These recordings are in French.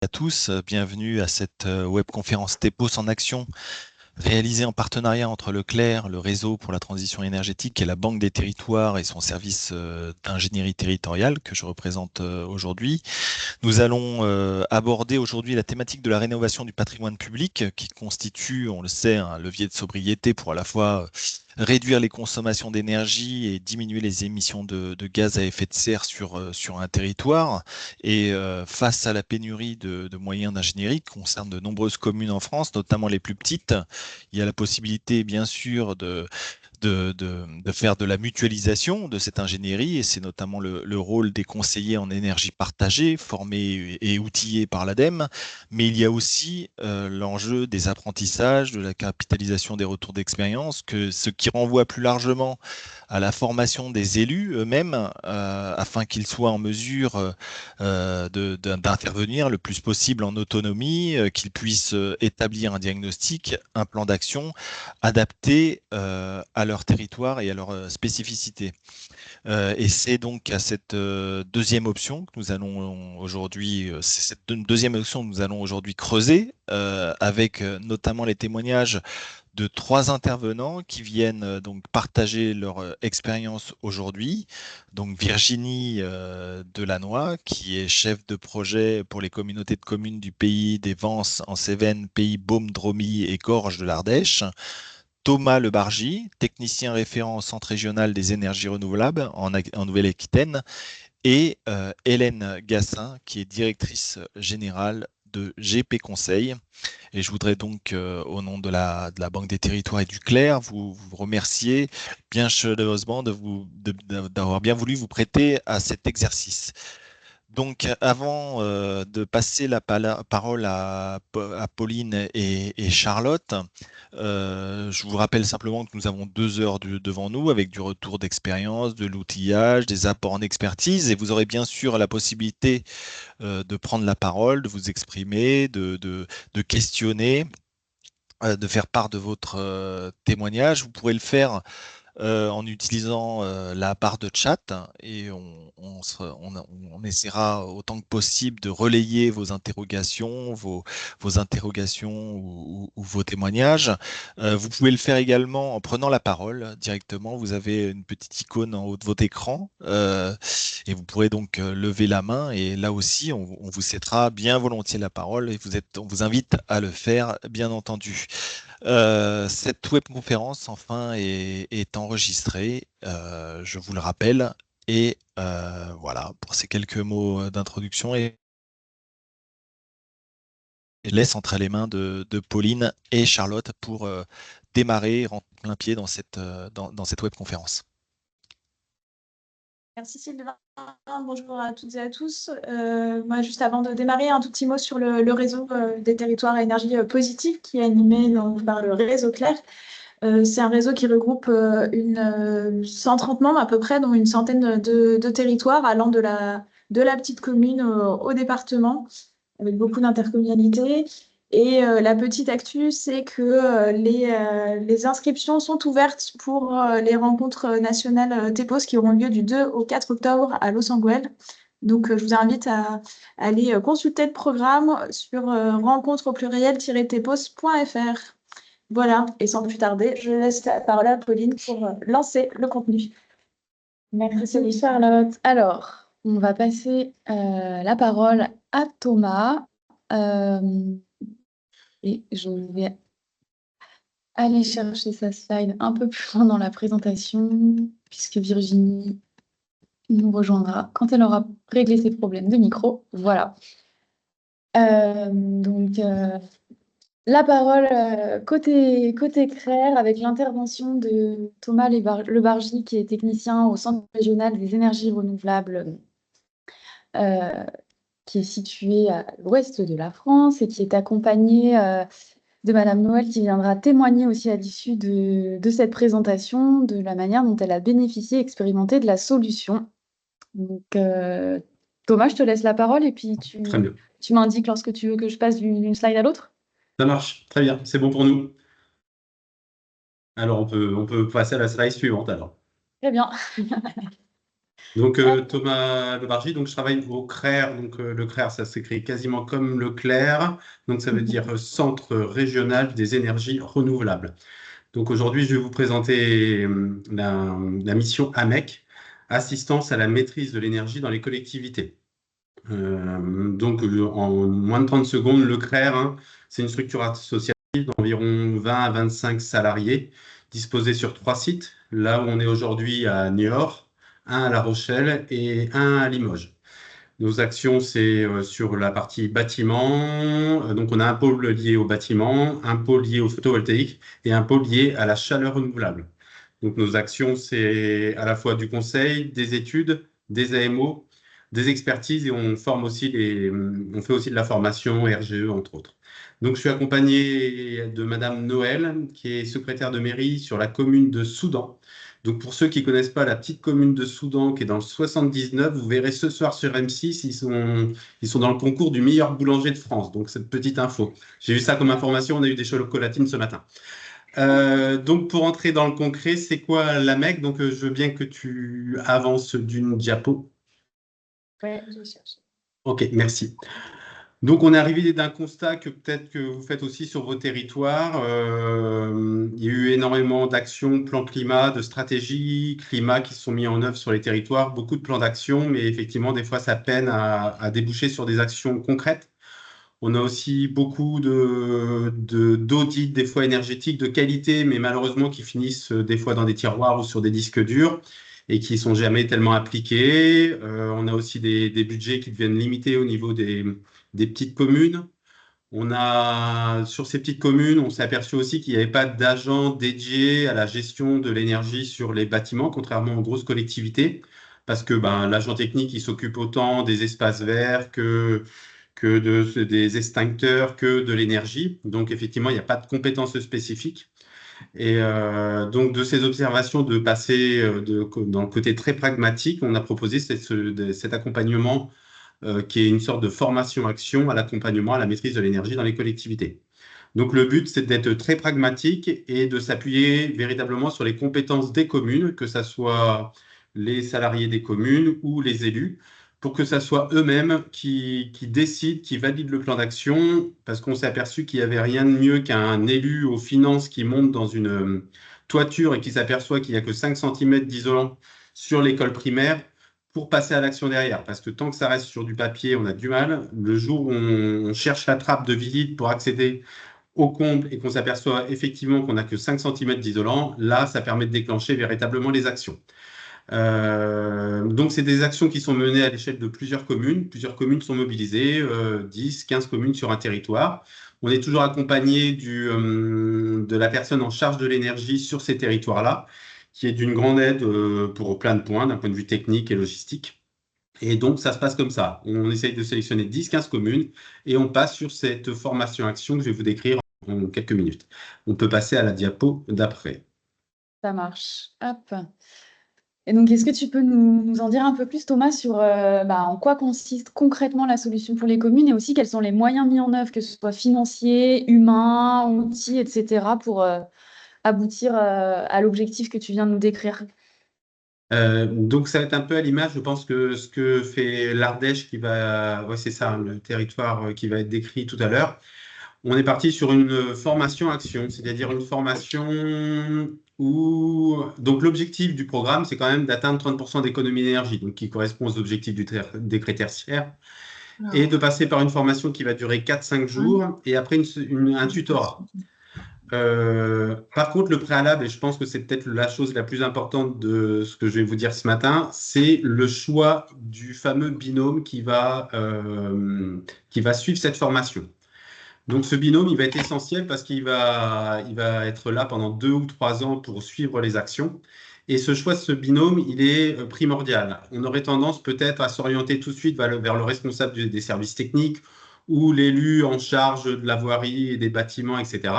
À tous, bienvenue à cette webconférence TEPOS en action, réalisée en partenariat entre Leclerc, le réseau pour la transition énergétique et la Banque des territoires et son service d'ingénierie territoriale que je représente aujourd'hui. Nous allons aborder aujourd'hui la thématique de la rénovation du patrimoine public qui constitue, on le sait, un levier de sobriété pour à la fois réduire les consommations d'énergie et diminuer les émissions de gaz à effet de serre sur un territoire. Et face à la pénurie de moyens d'ingénierie qui concerne de nombreuses communes en France, notamment les plus petites, il y a la possibilité, bien sûr, de faire de la mutualisation de cette ingénierie, et c'est notamment le rôle des conseillers en énergie partagée, formés et outillés par l'ADEME, mais il y a aussi l'enjeu des apprentissages, de la capitalisation des retours d'expérience, ce qui renvoie plus largement à la formation des élus eux-mêmes, afin qu'ils soient en mesure d'intervenir le plus possible en autonomie, qu'ils puissent établir un diagnostic, un plan d'action adapté à leur territoire et à leur spécificité. Et c'est donc à cette deuxième option que nous allons aujourd'hui, c'est cette deuxième option que nous allons aujourd'hui creuser, avec notamment les témoignages de trois intervenants qui viennent donc partager leur expérience aujourd'hui. Donc Virginie Delannoy, qui est chef de projet pour les communautés de communes du pays des Vences en Cévennes, pays Baume, Dromie et Gorges de l'Ardèche. Thomas Lebargy, technicien référent au Centre régional des énergies renouvelables en Nouvelle-Aquitaine, et Hélène Gassin, qui est directrice générale de GP Conseil. Et je voudrais donc, au nom de la Banque des Territoires et du Clair, vous remercier bien chaleureusement d'avoir bien voulu vous prêter à cet exercice. Donc, avant de passer la parole à Pauline et Charlotte, je vous rappelle simplement que nous avons 2 heures devant nous avec du retour d'expérience, de l'outillage, des apports en expertise, et vous aurez bien sûr la possibilité de prendre la parole, de vous exprimer, de questionner, de faire part de votre témoignage. Vous pourrez le faire en utilisant la barre de chat, et on essaiera autant que possible de relayer vos interrogations, vos interrogations ou vos témoignages. Vous pouvez le faire également en prenant la parole directement. Vous avez une petite icône en haut de votre écran, et vous pourrez donc lever la main, et là aussi on vous cédera bien volontiers la parole, et on vous invite à le faire, bien entendu. Cette webconférence, enfin, est enregistrée, je vous le rappelle. Et voilà, pour ces quelques mots d'introduction, et je laisse entre les mains de Pauline et Charlotte pour démarrer, rentrer plein pied dans cette webconférence. Merci Sylvain. Bonjour à toutes et à tous. Moi, juste avant de démarrer, un tout petit mot sur le réseau des territoires à énergie positive qui est animé donc, par le réseau Clair. C'est un réseau qui regroupe 130 membres à peu près, dont une centaine de territoires allant de la petite commune au département, avec beaucoup d'intercommunalités. Et la petite actu, c'est que les inscriptions sont ouvertes pour les rencontres nationales TEPOS qui auront lieu du 2 au 4 octobre à Los Angeles. Donc, je vous invite à aller consulter le programme sur rencontre au pluriel-tepos.fr. Voilà, et sans plus tarder, je laisse la parole à Pauline pour lancer le contenu. Merci Charlotte. Alors, on va passer la parole à Thomas. Et je vais aller chercher sa slide un peu plus loin dans la présentation, puisque Virginie nous rejoindra quand elle aura réglé ses problèmes de micro. Voilà. Donc, la parole côté CRER avec l'intervention de Thomas Lebargy, qui est technicien au Centre régional des énergies renouvelables, euh, qui est situé à l'ouest de la France et qui est accompagné de Madame Noël, qui viendra témoigner aussi à l'issue de cette présentation de la manière dont elle a bénéficié, expérimenté de la solution. Donc, Thomas, je te laisse la parole et puis Très bien. tu m'indiques lorsque tu veux que je passe d'une slide à l'autre. Ça marche, très bien, c'est bon pour nous. Alors, on peut passer à la slide suivante alors. Très bien. Donc, Hop. Thomas Lebargy, donc je travaille au CRER. Donc, le CRER, ça s'écrit quasiment comme le CLER. Donc, ça veut dire Centre régional des énergies renouvelables. Donc, aujourd'hui, je vais vous présenter la mission AMEC, assistance à la maîtrise de l'énergie dans les collectivités. En moins de 30 secondes, le CRER, hein, c'est une structure associative d'environ 20 à 25 salariés disposés sur 3 sites. Là où on est aujourd'hui à Niort, un à La Rochelle et un à Limoges. Nos actions, c'est sur la partie bâtiment. Donc, on a un pôle lié au bâtiment, un pôle lié au photovoltaïque et un pôle lié à la chaleur renouvelable. Donc, nos actions, c'est à la fois du conseil, des études, des AMO, des expertises et on fait aussi de la formation RGE, entre autres. Donc, je suis accompagné de Madame Noël, qui est secrétaire de mairie sur la commune de Soudan. Donc, pour ceux qui ne connaissent pas la petite commune de Soudan, qui est dans le 79, vous verrez ce soir sur M6, ils sont dans le concours du meilleur boulanger de France. Donc, cette petite info. J'ai eu ça comme information, on a eu des chocolatines ce matin. Donc, pour entrer dans le concret, c'est quoi l'AMEC? Donc, je veux bien que tu avances d'une diapo. Ouais, je cherche. Ok, merci. Donc, on est arrivé d'un constat que peut-être que vous faites aussi sur vos territoires. Il y a eu énormément d'actions, plans climat, de stratégies climat qui se sont mis en œuvre sur les territoires, beaucoup de plans d'action, mais effectivement, des fois, ça peine à déboucher sur des actions concrètes. On a aussi beaucoup d'audits, des fois énergétiques, de qualité, mais malheureusement qui finissent des fois dans des tiroirs ou sur des disques durs et qui sont jamais tellement appliqués. On a aussi des budgets qui deviennent limités au niveau des petites communes. Sur ces petites communes, on s'est aperçu aussi qu'il n'y avait pas d'agents dédiés à la gestion de l'énergie sur les bâtiments, contrairement aux grosses collectivités, parce que l'agent technique, il s'occupe autant des espaces verts des extincteurs, que de l'énergie. Donc, effectivement, il n'y a pas de compétences spécifiques. Et donc, de ces observations, de passer dans le côté très pragmatique, on a proposé cet accompagnement qui est une sorte de formation-action à l'accompagnement à la maîtrise de l'énergie dans les collectivités. Donc, le but, c'est d'être très pragmatique et de s'appuyer véritablement sur les compétences des communes, que ce soit les salariés des communes ou les élus, pour que ce soit eux-mêmes qui décident, qui valident le plan d'action, parce qu'on s'est aperçu qu'il n'y avait rien de mieux qu'un élu aux finances qui monte dans une toiture et qui s'aperçoit qu'il n'y a que 5 cm d'isolant sur l'école primaire pour passer à l'action derrière. Parce que tant que ça reste sur du papier, on a du mal. Le jour où on cherche la trappe de visite pour accéder au comble et qu'on s'aperçoit effectivement qu'on n'a que 5 cm d'isolant, là, ça permet de déclencher véritablement les actions. Donc, c'est des actions qui sont menées à l'échelle de plusieurs communes. Plusieurs communes sont mobilisées, 10, 15 communes sur un territoire. On est toujours accompagné de la personne en charge de l'énergie sur ces territoires-là, qui est d'une grande aide pour plein de points, d'un point de vue technique et logistique. Et donc, ça se passe comme ça. On essaye de sélectionner 10, 15 communes et on passe sur cette formation-action que je vais vous décrire en quelques minutes. On peut passer à la diapo d'après. Ça marche. Hop. Et donc, est-ce que tu peux nous en dire un peu plus, Thomas, sur en quoi consiste concrètement la solution pour les communes et aussi quels sont les moyens mis en œuvre, que ce soit financiers, humains, outils, etc., pour aboutir à l'objectif que tu viens de nous décrire? Donc, ça va être un peu à l'image, je pense, que ce que fait l'Ardèche, c'est ça, le territoire qui va être décrit tout à l'heure. On est parti sur une formation-action, c'est-à-dire une formation où... Donc, l'objectif du programme, c'est quand même d'atteindre 30% d'économie d'énergie, donc qui correspond aux objectifs du décret tertiaire, et de passer par une formation qui va durer 4-5 jours, et après un tutorat. Par contre, le préalable, et je pense que c'est peut-être la chose la plus importante de ce que je vais vous dire ce matin, c'est le choix du fameux binôme qui va suivre cette formation. Donc, ce binôme, il va être essentiel parce qu'il va être là pendant 2 ou 3 ans pour suivre les actions. Et ce choix de ce binôme, il est primordial. On aurait tendance peut-être à s'orienter tout de suite vers le responsable des services techniques ou l'élu en charge de la voirie et des bâtiments, etc.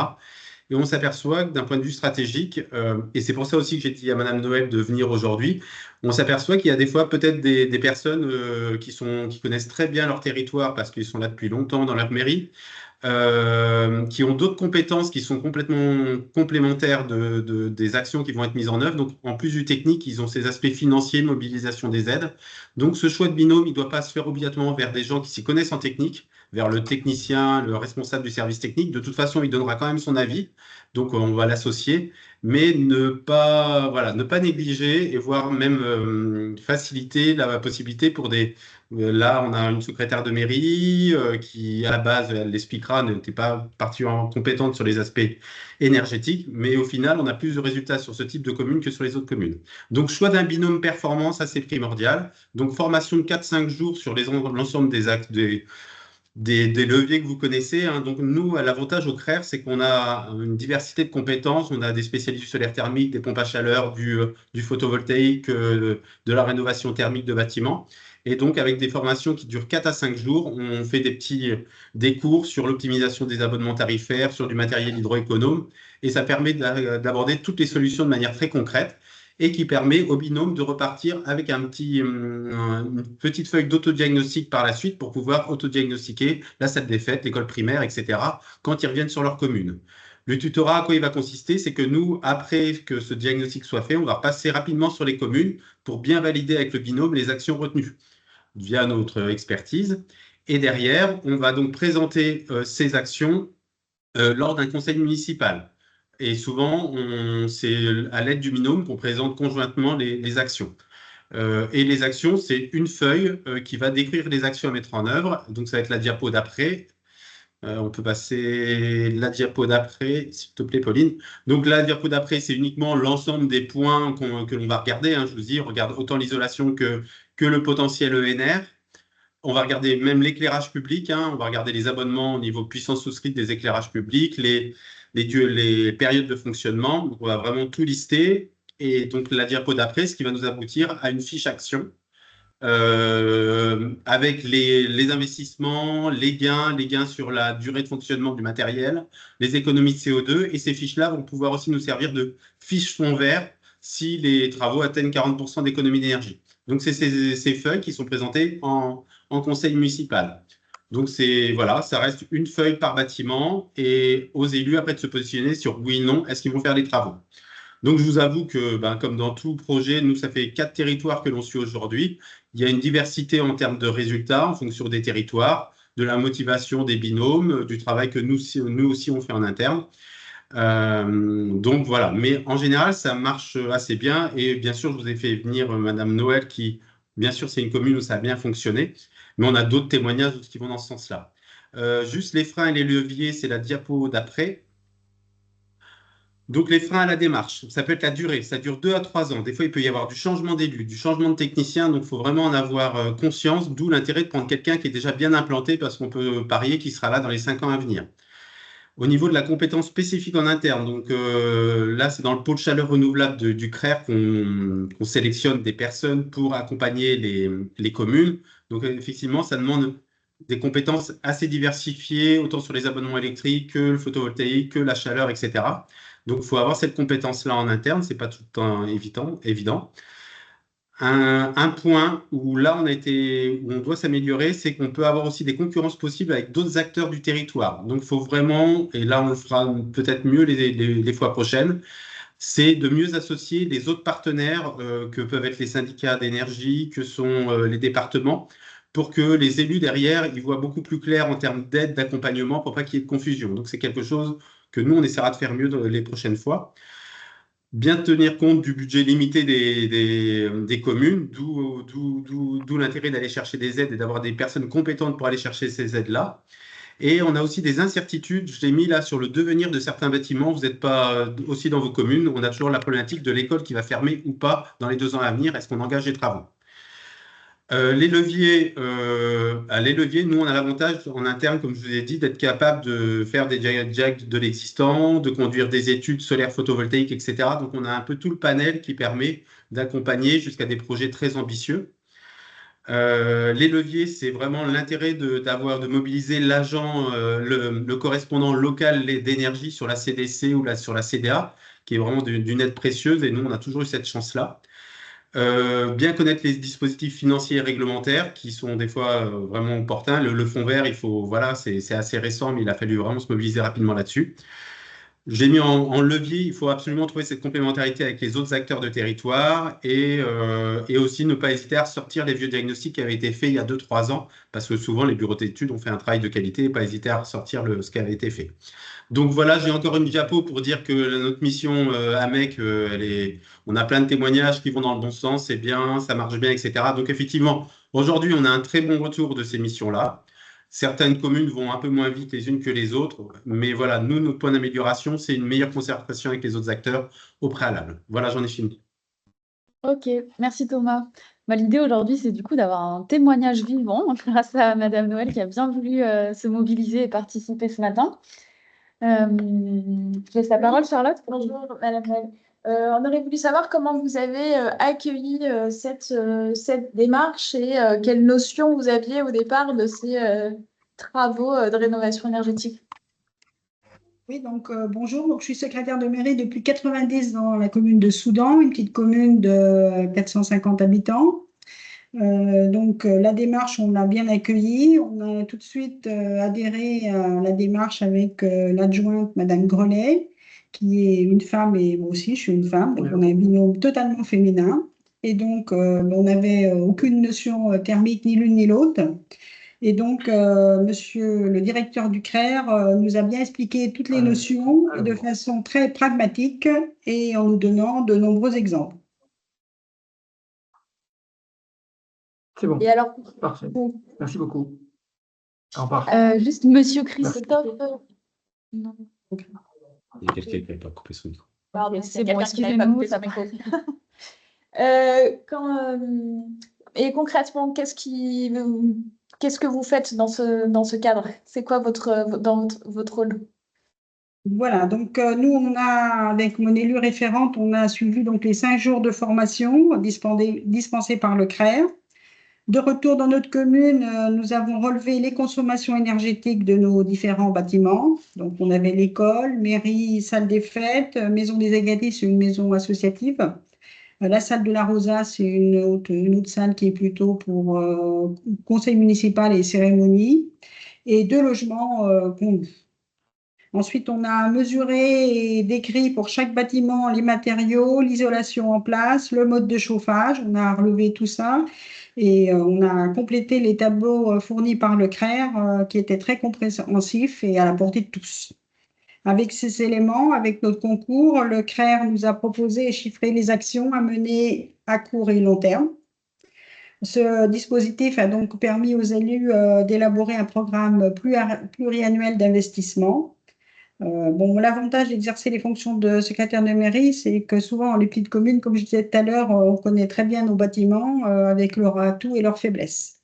Et on s'aperçoit que d'un point de vue stratégique, et c'est pour ça aussi que j'ai dit à Madame Noël de venir aujourd'hui, on s'aperçoit qu'il y a des fois peut-être des personnes qui connaissent très bien leur territoire parce qu'ils sont là depuis longtemps dans leur mairie, qui ont d'autres compétences qui sont complètement complémentaires des actions qui vont être mises en œuvre. Donc, en plus du technique, ils ont ces aspects financiers, mobilisation des aides. Donc, ce choix de binôme, il ne doit pas se faire obligatoirement vers des gens qui s'y connaissent en technique, vers le technicien, le responsable du service technique. De toute façon, il donnera quand même son avis. Donc, on va l'associer, mais ne pas négliger et voire même faciliter la possibilité pour là, on a une secrétaire de mairie qui, à la base, elle l'expliquera, n'était pas particulièrement compétente sur les aspects énergétiques, mais au final, on a plus de résultats sur ce type de commune que sur les autres communes. Donc, choix d'un binôme performance, ça c'est primordial. Donc, formation de 4-5 jours sur l'ensemble des actes, des leviers que vous connaissez. Hein. Donc, nous, l'avantage au CRER, c'est qu'on a une diversité de compétences. On a des spécialistes du solaire thermique, des pompes à chaleur, du photovoltaïque, de la rénovation thermique de bâtiments. Et donc, avec des formations qui durent 4 à 5 jours, on fait des cours sur l'optimisation des abonnements tarifaires, sur du matériel hydroéconome. Et ça permet d'aborder toutes les solutions de manière très concrète et qui permet au binôme de repartir avec une petite feuille d'autodiagnostic par la suite pour pouvoir autodiagnostiquer la salle des fêtes, l'école primaire, etc., quand ils reviennent sur leur commune. Le tutorat, à quoi il va consister? C'est que nous, après que ce diagnostic soit fait, on va passer rapidement sur les communes pour bien valider avec le binôme les actions retenues via notre expertise. Et derrière, on va donc présenter ces actions lors d'un conseil municipal. Et souvent, c'est à l'aide du binôme qu'on présente conjointement les actions. Et les actions, c'est une feuille qui va décrire les actions à mettre en œuvre. Donc, ça va être la diapo d'après. On peut passer la diapo d'après, s'il te plaît, Pauline. Donc, la diapo d'après, c'est uniquement l'ensemble des points que l'on va regarder. Hein. Je vous dis, on regarde autant l'isolation que le potentiel ENR. On va regarder même l'éclairage public. Hein. On va regarder les abonnements au niveau puissance souscrite des éclairages publics, les périodes de fonctionnement. Donc, on va vraiment tout lister. Et donc, la diapo d'après, ce qui va nous aboutir à une fiche action avec les investissements, les gains sur la durée de fonctionnement du matériel, les économies de CO2. Et ces fiches-là vont pouvoir aussi nous servir de fiches fond vert si les travaux atteignent 40% d'économie d'énergie. Donc, c'est ces feuilles qui sont présentées en conseil municipal. Donc, voilà, ça reste une feuille par bâtiment et aux élus après de se positionner sur oui, non, est-ce qu'ils vont faire les travaux. Donc, je vous avoue que, comme dans tout projet, nous, ça fait 4 territoires que l'on suit aujourd'hui. Il y a une diversité en termes de résultats en fonction des territoires, de la motivation des binômes, du travail que nous aussi on fait en interne. Donc, voilà. Mais en général, ça marche assez bien. Et bien sûr, je vous ai fait venir Madame Noël qui, bien sûr, c'est une commune où ça a bien fonctionné. Mais on a d'autres témoignages qui vont dans ce sens-là. Juste les freins et les leviers, c'est la diapo d'après. Donc, les freins à la démarche, ça peut être la durée, ça dure 2 à 3 ans. Des fois, il peut y avoir du changement d'élu, du changement de technicien, donc il faut vraiment en avoir conscience, d'où l'intérêt de prendre quelqu'un qui est déjà bien implanté parce qu'on peut parier qu'il sera là dans les 5 ans à venir. Au niveau de la compétence spécifique en interne, donc là, c'est dans le pôle chaleur renouvelable du CRER qu'on sélectionne des personnes pour accompagner les communes. Donc, effectivement, ça demande des compétences assez diversifiées, autant sur les abonnements électriques que le photovoltaïque, que la chaleur, etc. Donc, il faut avoir cette compétence-là en interne, ce n'est pas tout le temps évident. Un point où là, où on doit s'améliorer, c'est qu'on peut avoir aussi des concurrences possibles avec d'autres acteurs du territoire. Donc, il faut vraiment, et là, on le fera peut-être mieux les fois prochaines, c'est de mieux associer les autres partenaires que peuvent être les syndicats d'énergie, que sont les départements, pour que les élus derrière, ils voient beaucoup plus clair en termes d'aide, d'accompagnement, pour pas qu'il y ait de confusion. Donc, c'est quelque chose que nous, on essaiera de faire mieux les prochaines fois. Bien tenir compte du budget limité des communes, d'où l'intérêt d'aller chercher des aides et d'avoir des personnes compétentes pour aller chercher ces aides-là. Et on a aussi des incertitudes. Je l'ai mis là sur le devenir de certains bâtiments. Vous n'êtes pas aussi dans vos communes. On a toujours la problématique de l'école qui va fermer ou pas dans les 2 ans à venir. Est-ce qu'on engage des travaux? Les leviers, nous, on a l'avantage en interne, comme je vous ai dit, d'être capable de faire des diagnostics de l'existant, de conduire des études solaires photovoltaïques, etc. Donc, on a un peu tout le panel qui permet d'accompagner jusqu'à des projets très ambitieux. Les leviers, c'est vraiment l'intérêt de mobiliser l'agent, le correspondant local d'énergie sur la CDC ou sur la CDA, qui est vraiment d'une aide précieuse. Et nous, on a toujours eu cette chance-là. Bien connaître les dispositifs financiers et réglementaires qui sont des fois vraiment opportuns. Le fonds vert, voilà, c'est assez récent, mais il a fallu vraiment se mobiliser rapidement là-dessus. J'ai mis en levier, il faut absolument trouver cette complémentarité avec les autres acteurs de territoire et aussi ne pas hésiter à ressortir les vieux diagnostics qui avaient été faits il y a 2-3 ans, parce que souvent les bureaux d'études ont fait un travail de qualité et pas hésiter à ressortir ce qui avait été fait. Donc voilà, j'ai encore une diapo pour dire que notre mission AMEC, on a plein de témoignages qui vont dans le bon sens, c'est bien, ça marche bien, etc. Donc effectivement, aujourd'hui, on a un très bon retour de ces missions-là. Certaines communes vont un peu moins vite les unes que les autres, mais voilà, nous, notre point d'amélioration, c'est une meilleure concertation avec les autres acteurs au préalable. Voilà, j'en ai fini. Ok, merci Thomas. L'idée aujourd'hui, c'est du coup d'avoir un témoignage vivant grâce à Madame Noël qui a bien voulu se mobiliser et participer ce matin. Je laisse la parole, Charlotte. Bonjour, Madame Noël. On aurait voulu savoir comment vous avez accueilli cette démarche et quelles notions vous aviez au départ de ces travaux de rénovation énergétique. Oui, donc bonjour. Donc, je suis secrétaire de mairie depuis 90 dans la commune de Soudan, une petite commune de 450 habitants. La démarche, on l'a bien accueillie. On a tout de suite adhéré à la démarche avec l'adjointe Madame Grelet, qui est une femme et moi aussi, je suis une femme. Donc, on a un binôme totalement féminin. Et donc, on n'avait aucune notion thermique, ni l'une ni l'autre. Et donc, monsieur le directeur du CRER nous a bien expliqué toutes les notions de façon très pragmatique et en nous donnant de nombreux exemples. C'est bon. Et alors, Parfait. Merci beaucoup. Au revoir. Juste Monsieur Christophe. Non. Il y a quelqu'un qui n'avait pas coupé son micro. pardon, C'est quelqu'un bon, qui n'avait pas excusez-nous. coupé Ça son micro. Et concrètement, qu'est-ce que vous faites dans ce cadre? C'est quoi votre rôle? Voilà, donc nous, avec mon élue référente, on a suivi donc les 5 jours de formation dispensés par le CRER. De retour dans notre commune, nous avons relevé les consommations énergétiques de nos différents bâtiments. Donc, on avait l'école, mairie, salle des fêtes, maison des Agatis, c'est une maison associative. La salle de la Rosa, c'est une autre salle qui est plutôt pour conseil municipal et cérémonies. Et 2 logements conduits. Ensuite, on a mesuré et décrit pour chaque bâtiment les matériaux, l'isolation en place, le mode de chauffage. On a relevé tout ça et on a complété les tableaux fournis par le CRER qui étaient très compréhensifs et à la portée de tous. Avec ces éléments, avec notre concours, le CRER nous a proposé et chiffré les actions à mener à court et long terme. Ce dispositif a donc permis aux élus d'élaborer un programme pluriannuel d'investissement. L'avantage d'exercer les fonctions de secrétaire de mairie, c'est que souvent, les petites communes, comme je disais tout à l'heure, on connaît très bien nos bâtiments avec leurs atouts et leurs faiblesses.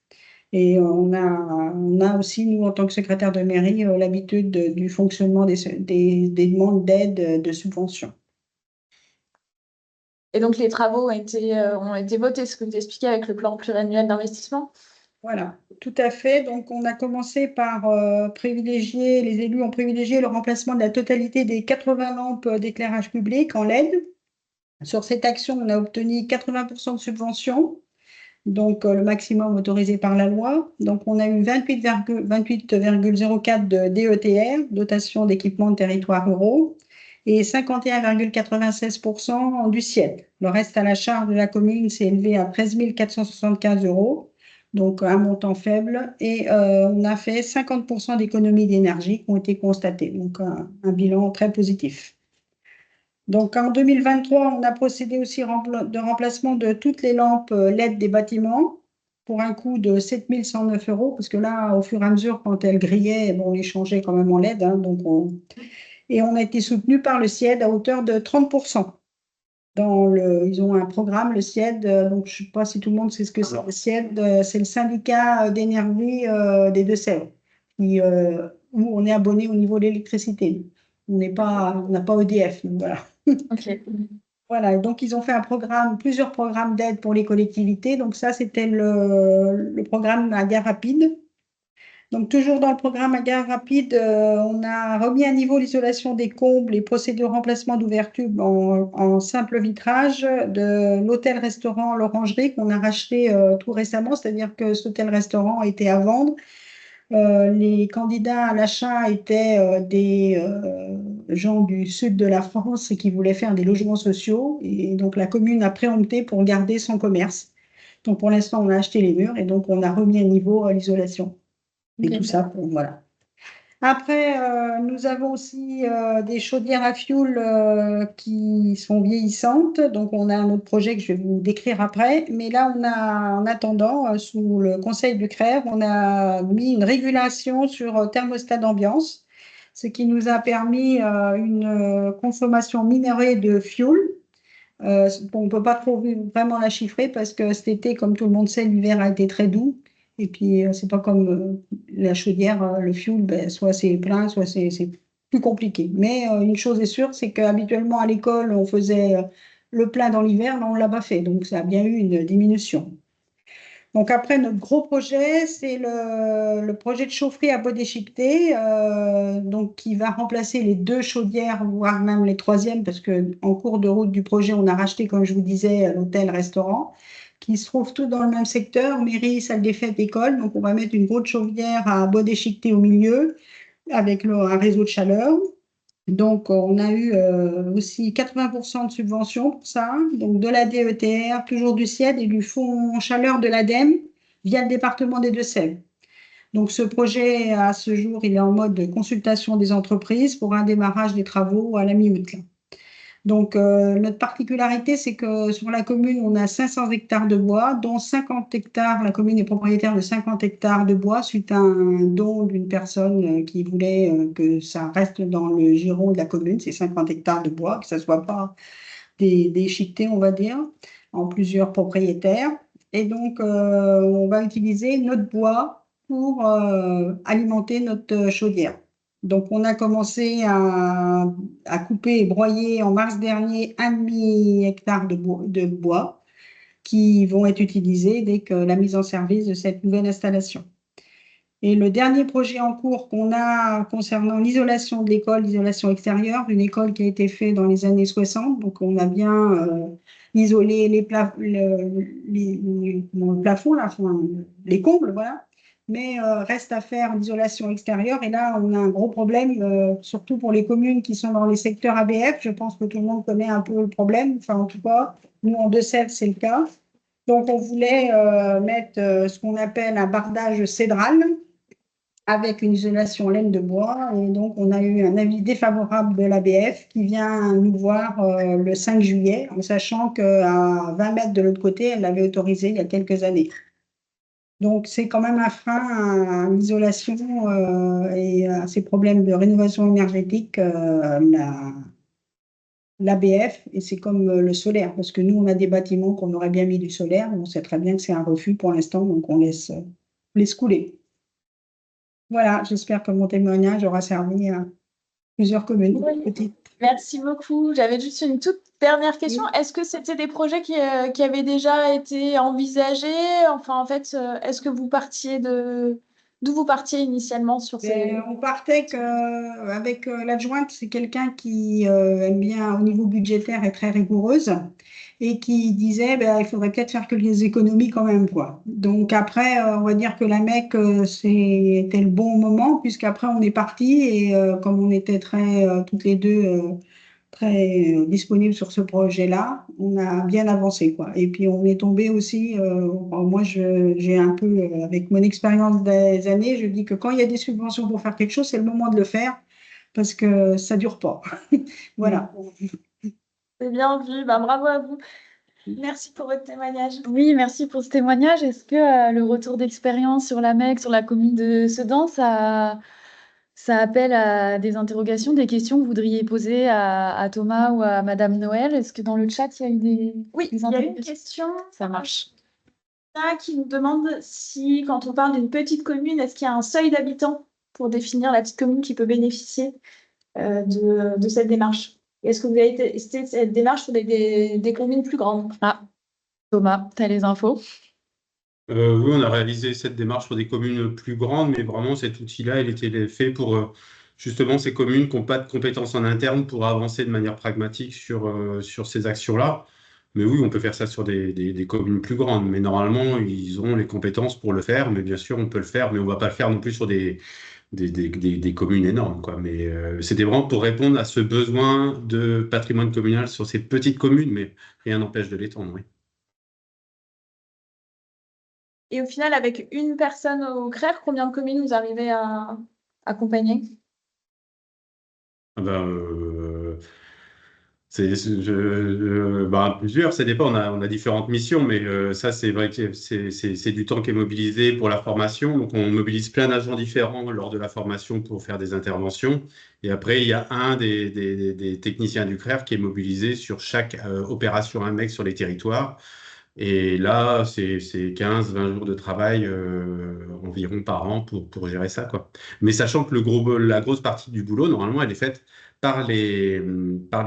Et on a aussi, nous, en tant que secrétaire de mairie, l'habitude du fonctionnement des demandes d'aide, de subventions. Et donc, les travaux ont été votés, ce que vous expliquez avec le plan pluriannuel d'investissement? Voilà, tout à fait. Donc, on a commencé par les élus ont privilégié le remplacement de la totalité des 80 lampes d'éclairage public en LED. Sur cette action, on a obtenu 80% de subvention, donc le maximum autorisé par la loi. Donc, on a eu 28,04 de DETR, dotation d'équipement de territoires ruraux, et 51,96% du CIED. Le reste à la charge de la commune s'est élevé à 13 475 €. Donc un montant faible, et on a fait 50% d'économies d'énergie qui ont été constatées, donc un bilan très positif. Donc en 2023, on a procédé aussi de remplacement de toutes les lampes LED des bâtiments pour un coût de 7 109 €, parce que là, au fur et à mesure, quand elles grillaient, bon, on les changeait quand même en LED, hein, et on a été soutenu par le CIED à hauteur de 30%. Ils ont un programme, le CIED, donc je ne sais pas si tout le monde sait ce que c'est. Le CIED, c'est le syndicat d'énergie des Deux-Sèvres, où on est abonné au niveau de l'électricité. On n'a pas EDF, donc voilà. Ok. Voilà, donc ils ont fait plusieurs programmes d'aide pour les collectivités. Donc ça, c'était le programme à gare rapide. Donc, toujours dans le programme à gare rapide, on a remis à niveau l'isolation des combles et procédures de remplacement d'ouverture en simple vitrage de l'hôtel-restaurant L'Orangerie qu'on a racheté tout récemment, c'est-à-dire que cet hôtel-restaurant était à vendre. Les candidats à l'achat étaient des gens du sud de la France qui voulaient faire des logements sociaux. Et donc, la commune a préempté pour garder son commerce. Donc, pour l'instant, on a acheté les murs et donc on a remis à niveau l'isolation. Et Ok. tout ça, voilà. Après, nous avons aussi des chaudières à fioul qui sont vieillissantes. Donc, on a un autre projet que je vais vous décrire après. Mais là, on a, en attendant, sous le conseil du CRER, on a mis une régulation sur thermostat d'ambiance, ce qui nous a permis une consommation minorée de fioul. On ne peut pas trop vraiment la chiffrer parce que cet été, comme tout le monde sait, l'hiver a été très doux. Et puis, c'est pas comme la chaudière, le fioul, ben, soit c'est plein, soit c'est plus compliqué. Mais une chose est sûre, c'est qu'habituellement à l'école, on faisait le plein dans l'hiver, là, on ne l'a pas fait. Donc, ça a bien eu une diminution. Donc après, notre gros projet, c'est le projet de chaufferie à bois déchiqueté, donc qui va remplacer les deux chaudières, voire même les troisièmes, parce qu'en cours de route du projet, on a racheté, comme je vous disais, l'hôtel-restaurant, qui se trouve tout dans le même secteur, mairie, salle des fêtes, école. Donc on va mettre une grosse chaudière à bois déchiqueté au milieu, avec un réseau de chaleur. Donc, on a eu aussi 80% de subventions pour ça, donc de la DETR, toujours du CIED et du Fonds chaleur de l'ADEME via le département des Deux-Sèvres. Donc, ce projet, à ce jour, il est en mode de consultation des entreprises pour un démarrage des travaux à la mi-août. Donc, notre particularité, c'est que sur la commune, on a 500 hectares de bois, dont 50 hectares, la commune est propriétaire de 50 hectares de bois suite à un don d'une personne qui voulait que ça reste dans le giron de la commune, ces 50 hectares de bois, que ça ne soit pas déchiqueté, on va dire, en plusieurs propriétaires. Et donc, on va utiliser notre bois pour alimenter notre chaudière. Donc, on a commencé à couper et broyer en mars dernier 1,5 hectare de bois qui vont être utilisés dès que la mise en service de cette nouvelle installation. Et le dernier projet en cours qu'on a concernant l'isolation de l'école, l'isolation extérieure, une école qui a été faite dans les années 60, donc on a bien isolé le plafond, là, enfin, les combles, voilà. Mais reste à faire l'isolation extérieure. Et là, on a un gros problème, surtout pour les communes qui sont dans les secteurs ABF. Je pense que tout le monde connaît un peu le problème. Enfin, en tout cas, nous, en Deux-Sèvres, c'est le cas. Donc, on voulait mettre ce qu'on appelle un bardage cédral avec une isolation laine de bois. Et donc, on a eu un avis défavorable de l'ABF qui vient nous voir le 5 juillet, en sachant qu'à 20 mètres de l'autre côté, elle l'avait autorisé il y a quelques années. Donc, c'est quand même un frein à l'isolation et à ces problèmes de rénovation énergétique, l'ABF, et c'est comme le solaire, parce que nous, on a des bâtiments qu'on aurait bien mis du solaire, on sait très bien que c'est un refus pour l'instant, donc on laisse couler. Voilà, j'espère que mon témoignage aura servi à plusieurs communes petites. Merci beaucoup. J'avais juste une toute dernière question. Est-ce que c'était des projets qui avaient déjà été envisagés? Enfin, en fait, est-ce que vous partiez d'où vous partiez initialement sur ces... On partait avec l'adjointe, c'est quelqu'un qui aime bien, au niveau budgétaire, est très rigoureuse et qui disait il faudrait peut-être faire quelques économies quand même, quoi. Donc après, on va dire que la Mecque, c'était le bon moment, puisqu'après on est parti et comme on était toutes les deux très disponibles sur ce projet-là, on a bien avancé, quoi. Et puis on est tombé aussi, moi j'ai un peu, avec mon expérience des années, je dis que quand il y a des subventions pour faire quelque chose, c'est le moment de le faire parce que ça dure pas. Voilà. C'est bien vu. Bravo à vous. Merci pour votre témoignage. Oui, merci pour ce témoignage. Est-ce que le retour d'expérience sur la MEC, sur la commune de Sedan, ça appelle à des interrogations, des questions que vous voudriez poser à Thomas ou à Madame Noël? Est-ce que dans le chat, il y a eu Oui, des il y a une interrogations? question Ça marche. qui nous demande si, quand on parle d'une petite commune, est-ce qu'il y a un seuil d'habitants pour définir la petite commune qui peut bénéficier de cette démarche? Est-ce que vous avez testé cette démarche sur des communes plus grandes? Ah, Thomas, tu as les infos? Oui, on a réalisé cette démarche pour des communes plus grandes, mais vraiment cet outil-là, il était fait pour justement ces communes qui n'ont pas de compétences en interne pour avancer de manière pragmatique sur ces actions-là. Mais oui, on peut faire ça sur des communes plus grandes, mais normalement, ils ont les compétences pour le faire. Mais bien sûr, on peut le faire, mais on ne va pas le faire non plus sur des communes énormes, quoi. Mais c'était vraiment pour répondre à ce besoin de patrimoine communal sur ces petites communes, mais rien n'empêche de l'étendre, oui. Et au final, avec une personne au CRER, combien de communes vous arrivez à accompagner? Ah ben, plusieurs, ça dépend. On a différentes missions, mais ça, c'est vrai que c'est du temps qui est mobilisé pour la formation. Donc, on mobilise plein d'agents différents lors de la formation pour faire des interventions. Et après, il y a un des techniciens du CRER qui est mobilisé sur chaque opération AMEC sur les territoires. Et là, c'est 15-20 jours de travail environ par an pour gérer ça, quoi. Mais sachant que la grosse partie du boulot, normalement, elle est faite par les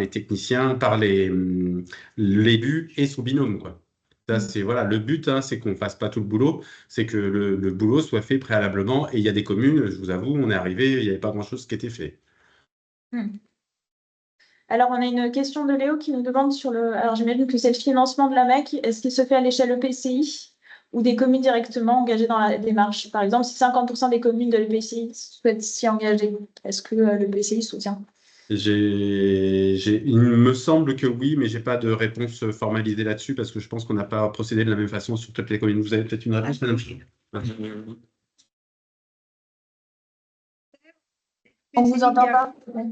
techniciens, par l'élu et son binôme, quoi. Ça, c'est voilà, le but, hein, c'est qu'on ne fasse pas tout le boulot, c'est que le boulot soit fait préalablement. Et il y a des communes, je vous avoue, on est arrivé, il n'y avait pas grand-chose qui était fait. Hmm. Alors, on a une question de Léo qui nous demande sur le. Alors, j'imagine que c'est le financement de la MEC. Est-ce qu'il se fait à l'échelle EPCI ou des communes directement engagées dans la démarche? Par exemple, si 50% des communes de l'EPCI souhaitent s'y engager, est-ce que l'EPCI soutient? Il me semble que oui, mais j'ai pas de réponse formalisée là-dessus parce que je pense qu'on n'a pas procédé de la même façon sur toutes les communes. Vous avez peut-être une réponse, madame? On vous entend pas? Ouais.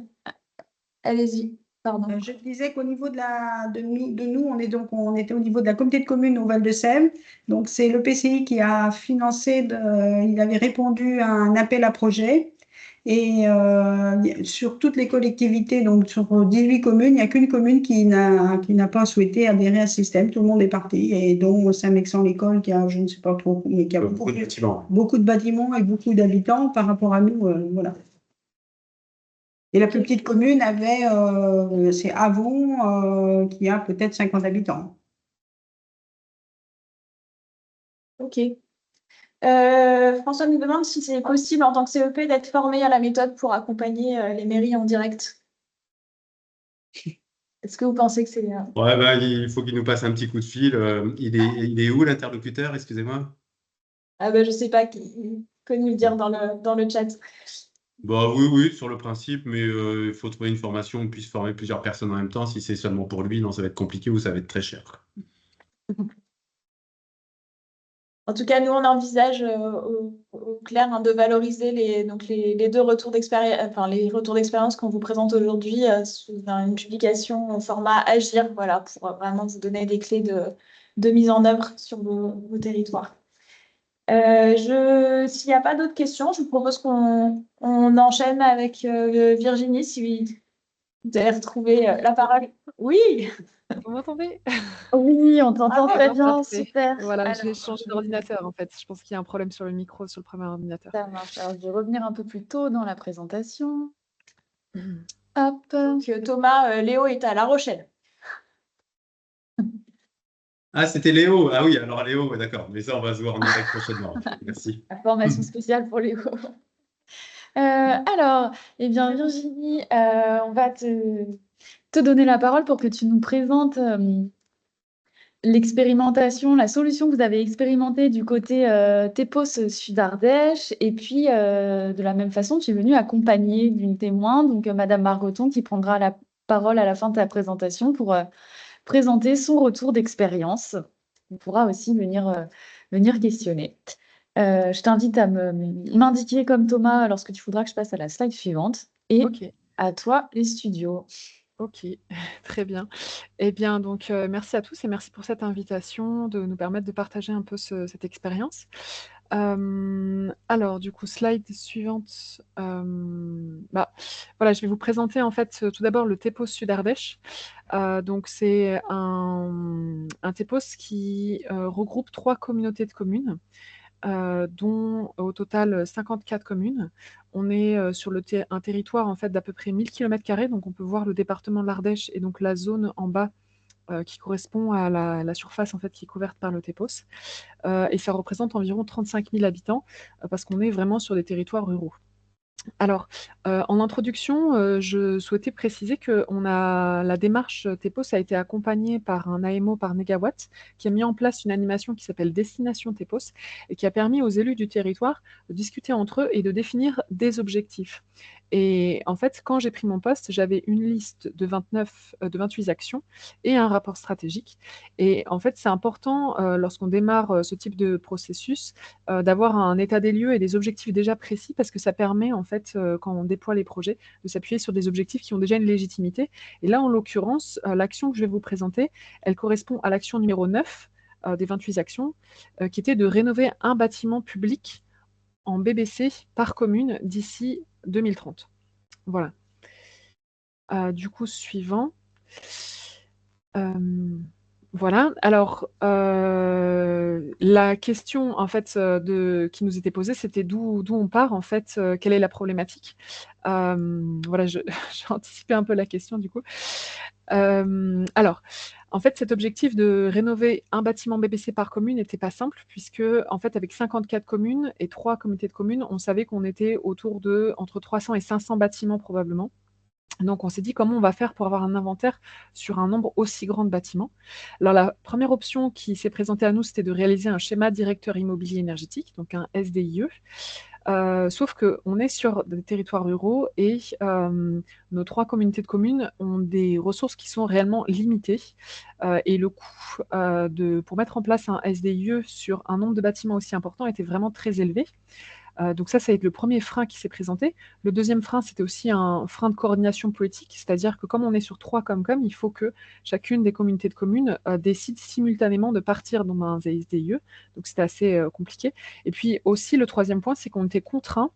Allez-y, pardon. Je disais qu'au niveau de nous, on était au niveau de la communauté de communes au Val-de-Sèvres. Donc, c'est le PCI qui a financé, il avait répondu à un appel à projet. Et sur toutes les collectivités, donc sur 18 communes, il n'y a qu'une commune qui n'a pas souhaité adhérer à ce système. Tout le monde est parti, et dont Saint-Mexan-l'École, qui a, je ne sais pas trop, mais qui a beaucoup de bâtiments et beaucoup d'habitants par rapport à nous. Voilà. Et la plus petite commune c'est Avon, qui a peut-être 50 habitants. Ok. François nous demande si c'est possible en tant que CEP d'être formé à la méthode pour accompagner les mairies en direct. Est-ce que vous pensez que c'est... Ouais, il faut qu'il nous passe un petit coup de fil. Il est où l'interlocuteur? Excusez-moi. Ah ben, je sais pas qui peut nous le dire dans le chat. Bah oui, oui, sur le principe, mais il faut trouver une formation où on puisse former plusieurs personnes en même temps. Si c'est seulement pour lui, non, ça va être compliqué ou ça va être très cher. En tout cas, nous, on envisage au clair de valoriser les deux retours d'expérience, enfin, les retours d'expérience qu'on vous présente aujourd'hui sous une publication au format Agir, voilà, pour vraiment vous donner des clés de mise en œuvre sur vos territoires. S'il n'y a pas d'autres questions, je vous propose qu'on enchaîne avec Virginie, si vous avez retrouvé la parole. Oui, Vous m'entendez? Oui, on t'entend très bien, parfait. super. Voilà, j'ai Alors, changé d'ordinateur en fait. Je pense qu'il y a un problème sur le micro sur le premier ordinateur. ça marche. Alors, je vais revenir un peu plus tôt dans la présentation. Hop. donc, Thomas, Léo est à La Rochelle. Ah, c'était Léo. Ah oui, alors Léo, ouais, d'accord. Mais ça, on va se voir en direct prochainement. Merci. La formation spéciale pour Léo. Alors, eh bien, Virginie, on va te donner la parole pour que tu nous présentes l'expérimentation, la solution que vous avez expérimentée du côté TEPOS Sud-Ardèche. Et puis, de la même façon, tu es venue accompagnée d'une témoin, donc Madame Margoton, qui prendra la parole à la fin de ta présentation pour présenter son retour d'expérience. On pourra aussi venir questionner. Je t'invite à m'indiquer comme Thomas lorsque tu voudras que je passe à la slide suivante. Et Ok, à toi, les studios. ok, très bien. Eh bien, donc, merci à tous et merci pour cette invitation de nous permettre de partager un peu cette expérience. Alors, du coup, slide suivante. Voilà, je vais vous présenter en fait tout d'abord le TEPOS Sud-Ardèche. Donc, c'est un TEPOS qui regroupe 3 communautés de communes, dont au total 54 communes. On est sur un territoire en fait d'à peu près 1000 km², donc on peut voir le département de l'Ardèche et donc la zone en bas qui correspond à la surface en fait, qui est couverte par le TEPOS. Et ça représente environ 35 000 habitants, parce qu'on est vraiment sur des territoires ruraux. Alors, en introduction, je souhaitais préciser que la démarche TEPOS a été accompagnée par un AMO par mégawatt qui a mis en place une animation qui s'appelle Destination TEPOS et qui a permis aux élus du territoire de discuter entre eux et de définir des objectifs. Et en fait, quand j'ai pris mon poste, j'avais une liste de 28 actions et un rapport stratégique. Et en fait, c'est important, lorsqu'on démarre ce type de processus, d'avoir un état des lieux et des objectifs déjà précis parce que ça permet, en fait, quand on déploie les projets, de s'appuyer sur des objectifs qui ont déjà une légitimité. Et là, en l'occurrence, l'action que je vais vous présenter, elle correspond à l'action numéro 9 des 28 actions, qui était de rénover un bâtiment public en BBC par commune d'ici 2030. Voilà. Du coup, suivant. Voilà. Alors, la question en fait qui nous était posée, c'était d'où on part en fait, quelle est la problématique. Voilà, j'ai anticipé un peu la question du coup. Alors, en fait, cet objectif de rénover un bâtiment BBC par commune n'était pas simple puisque, en fait, avec 54 communes et 3 communautés de communes, on savait qu'on était autour de entre 300 et 500 bâtiments probablement. Donc, on s'est dit comment on va faire pour avoir un inventaire sur un nombre aussi grand de bâtiments. Alors, la première option qui s'est présentée à nous, c'était de réaliser un schéma directeur immobilier énergétique, donc un SDIE. Sauf qu'on est sur des territoires ruraux et nos 3 communautés de communes ont des ressources qui sont réellement limitées. Et le coût pour mettre en place un SDIE sur un nombre de bâtiments aussi important était vraiment très élevé. Donc ça a été le premier frein qui s'est présenté. Le deuxième frein, c'était aussi un frein de coordination politique, c'est-à-dire que comme on est sur 3 Comcom, il faut que chacune des communautés de communes décide simultanément de partir dans un SDIE. Donc c'était assez compliqué. Et puis aussi, le troisième point, c'est qu'on était contraint,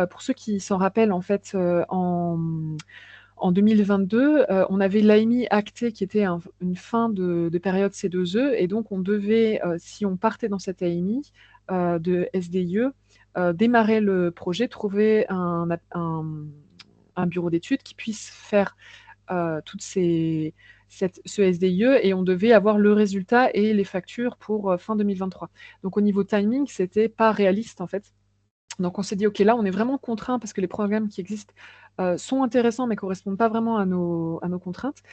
pour ceux qui s'en rappellent, en fait, en 2022, on avait l'AMI acté qui était une fin de période C2E, et donc on devait, si on partait dans cette AMI de SDIE, démarrer le projet, trouver un bureau d'études qui puisse faire ce SDIE, et on devait avoir le résultat et les factures pour fin 2023. Donc au niveau timing, c'était pas réaliste en fait. Donc on s'est dit, ok, là on est vraiment contraint parce que les programmes qui existent sont intéressants mais correspondent pas vraiment à nos contraintes.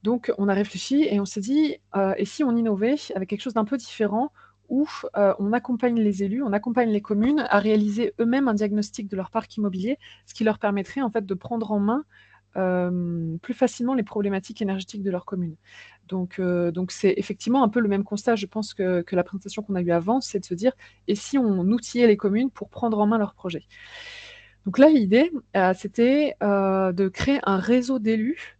Donc on a réfléchi et on s'est dit, et si on innovait avec quelque chose d'un peu différent, où on accompagne les élus, on accompagne les communes à réaliser eux-mêmes un diagnostic de leur parc immobilier, ce qui leur permettrait en fait de prendre en main plus facilement les problématiques énergétiques de leur commune. Donc c'est effectivement un peu le même constat, je pense, que la présentation qu'on a eue avant, c'est de se dire, et si on outillait les communes pour prendre en main leurs projets. Donc là, l'idée, c'était de créer un réseau d'élus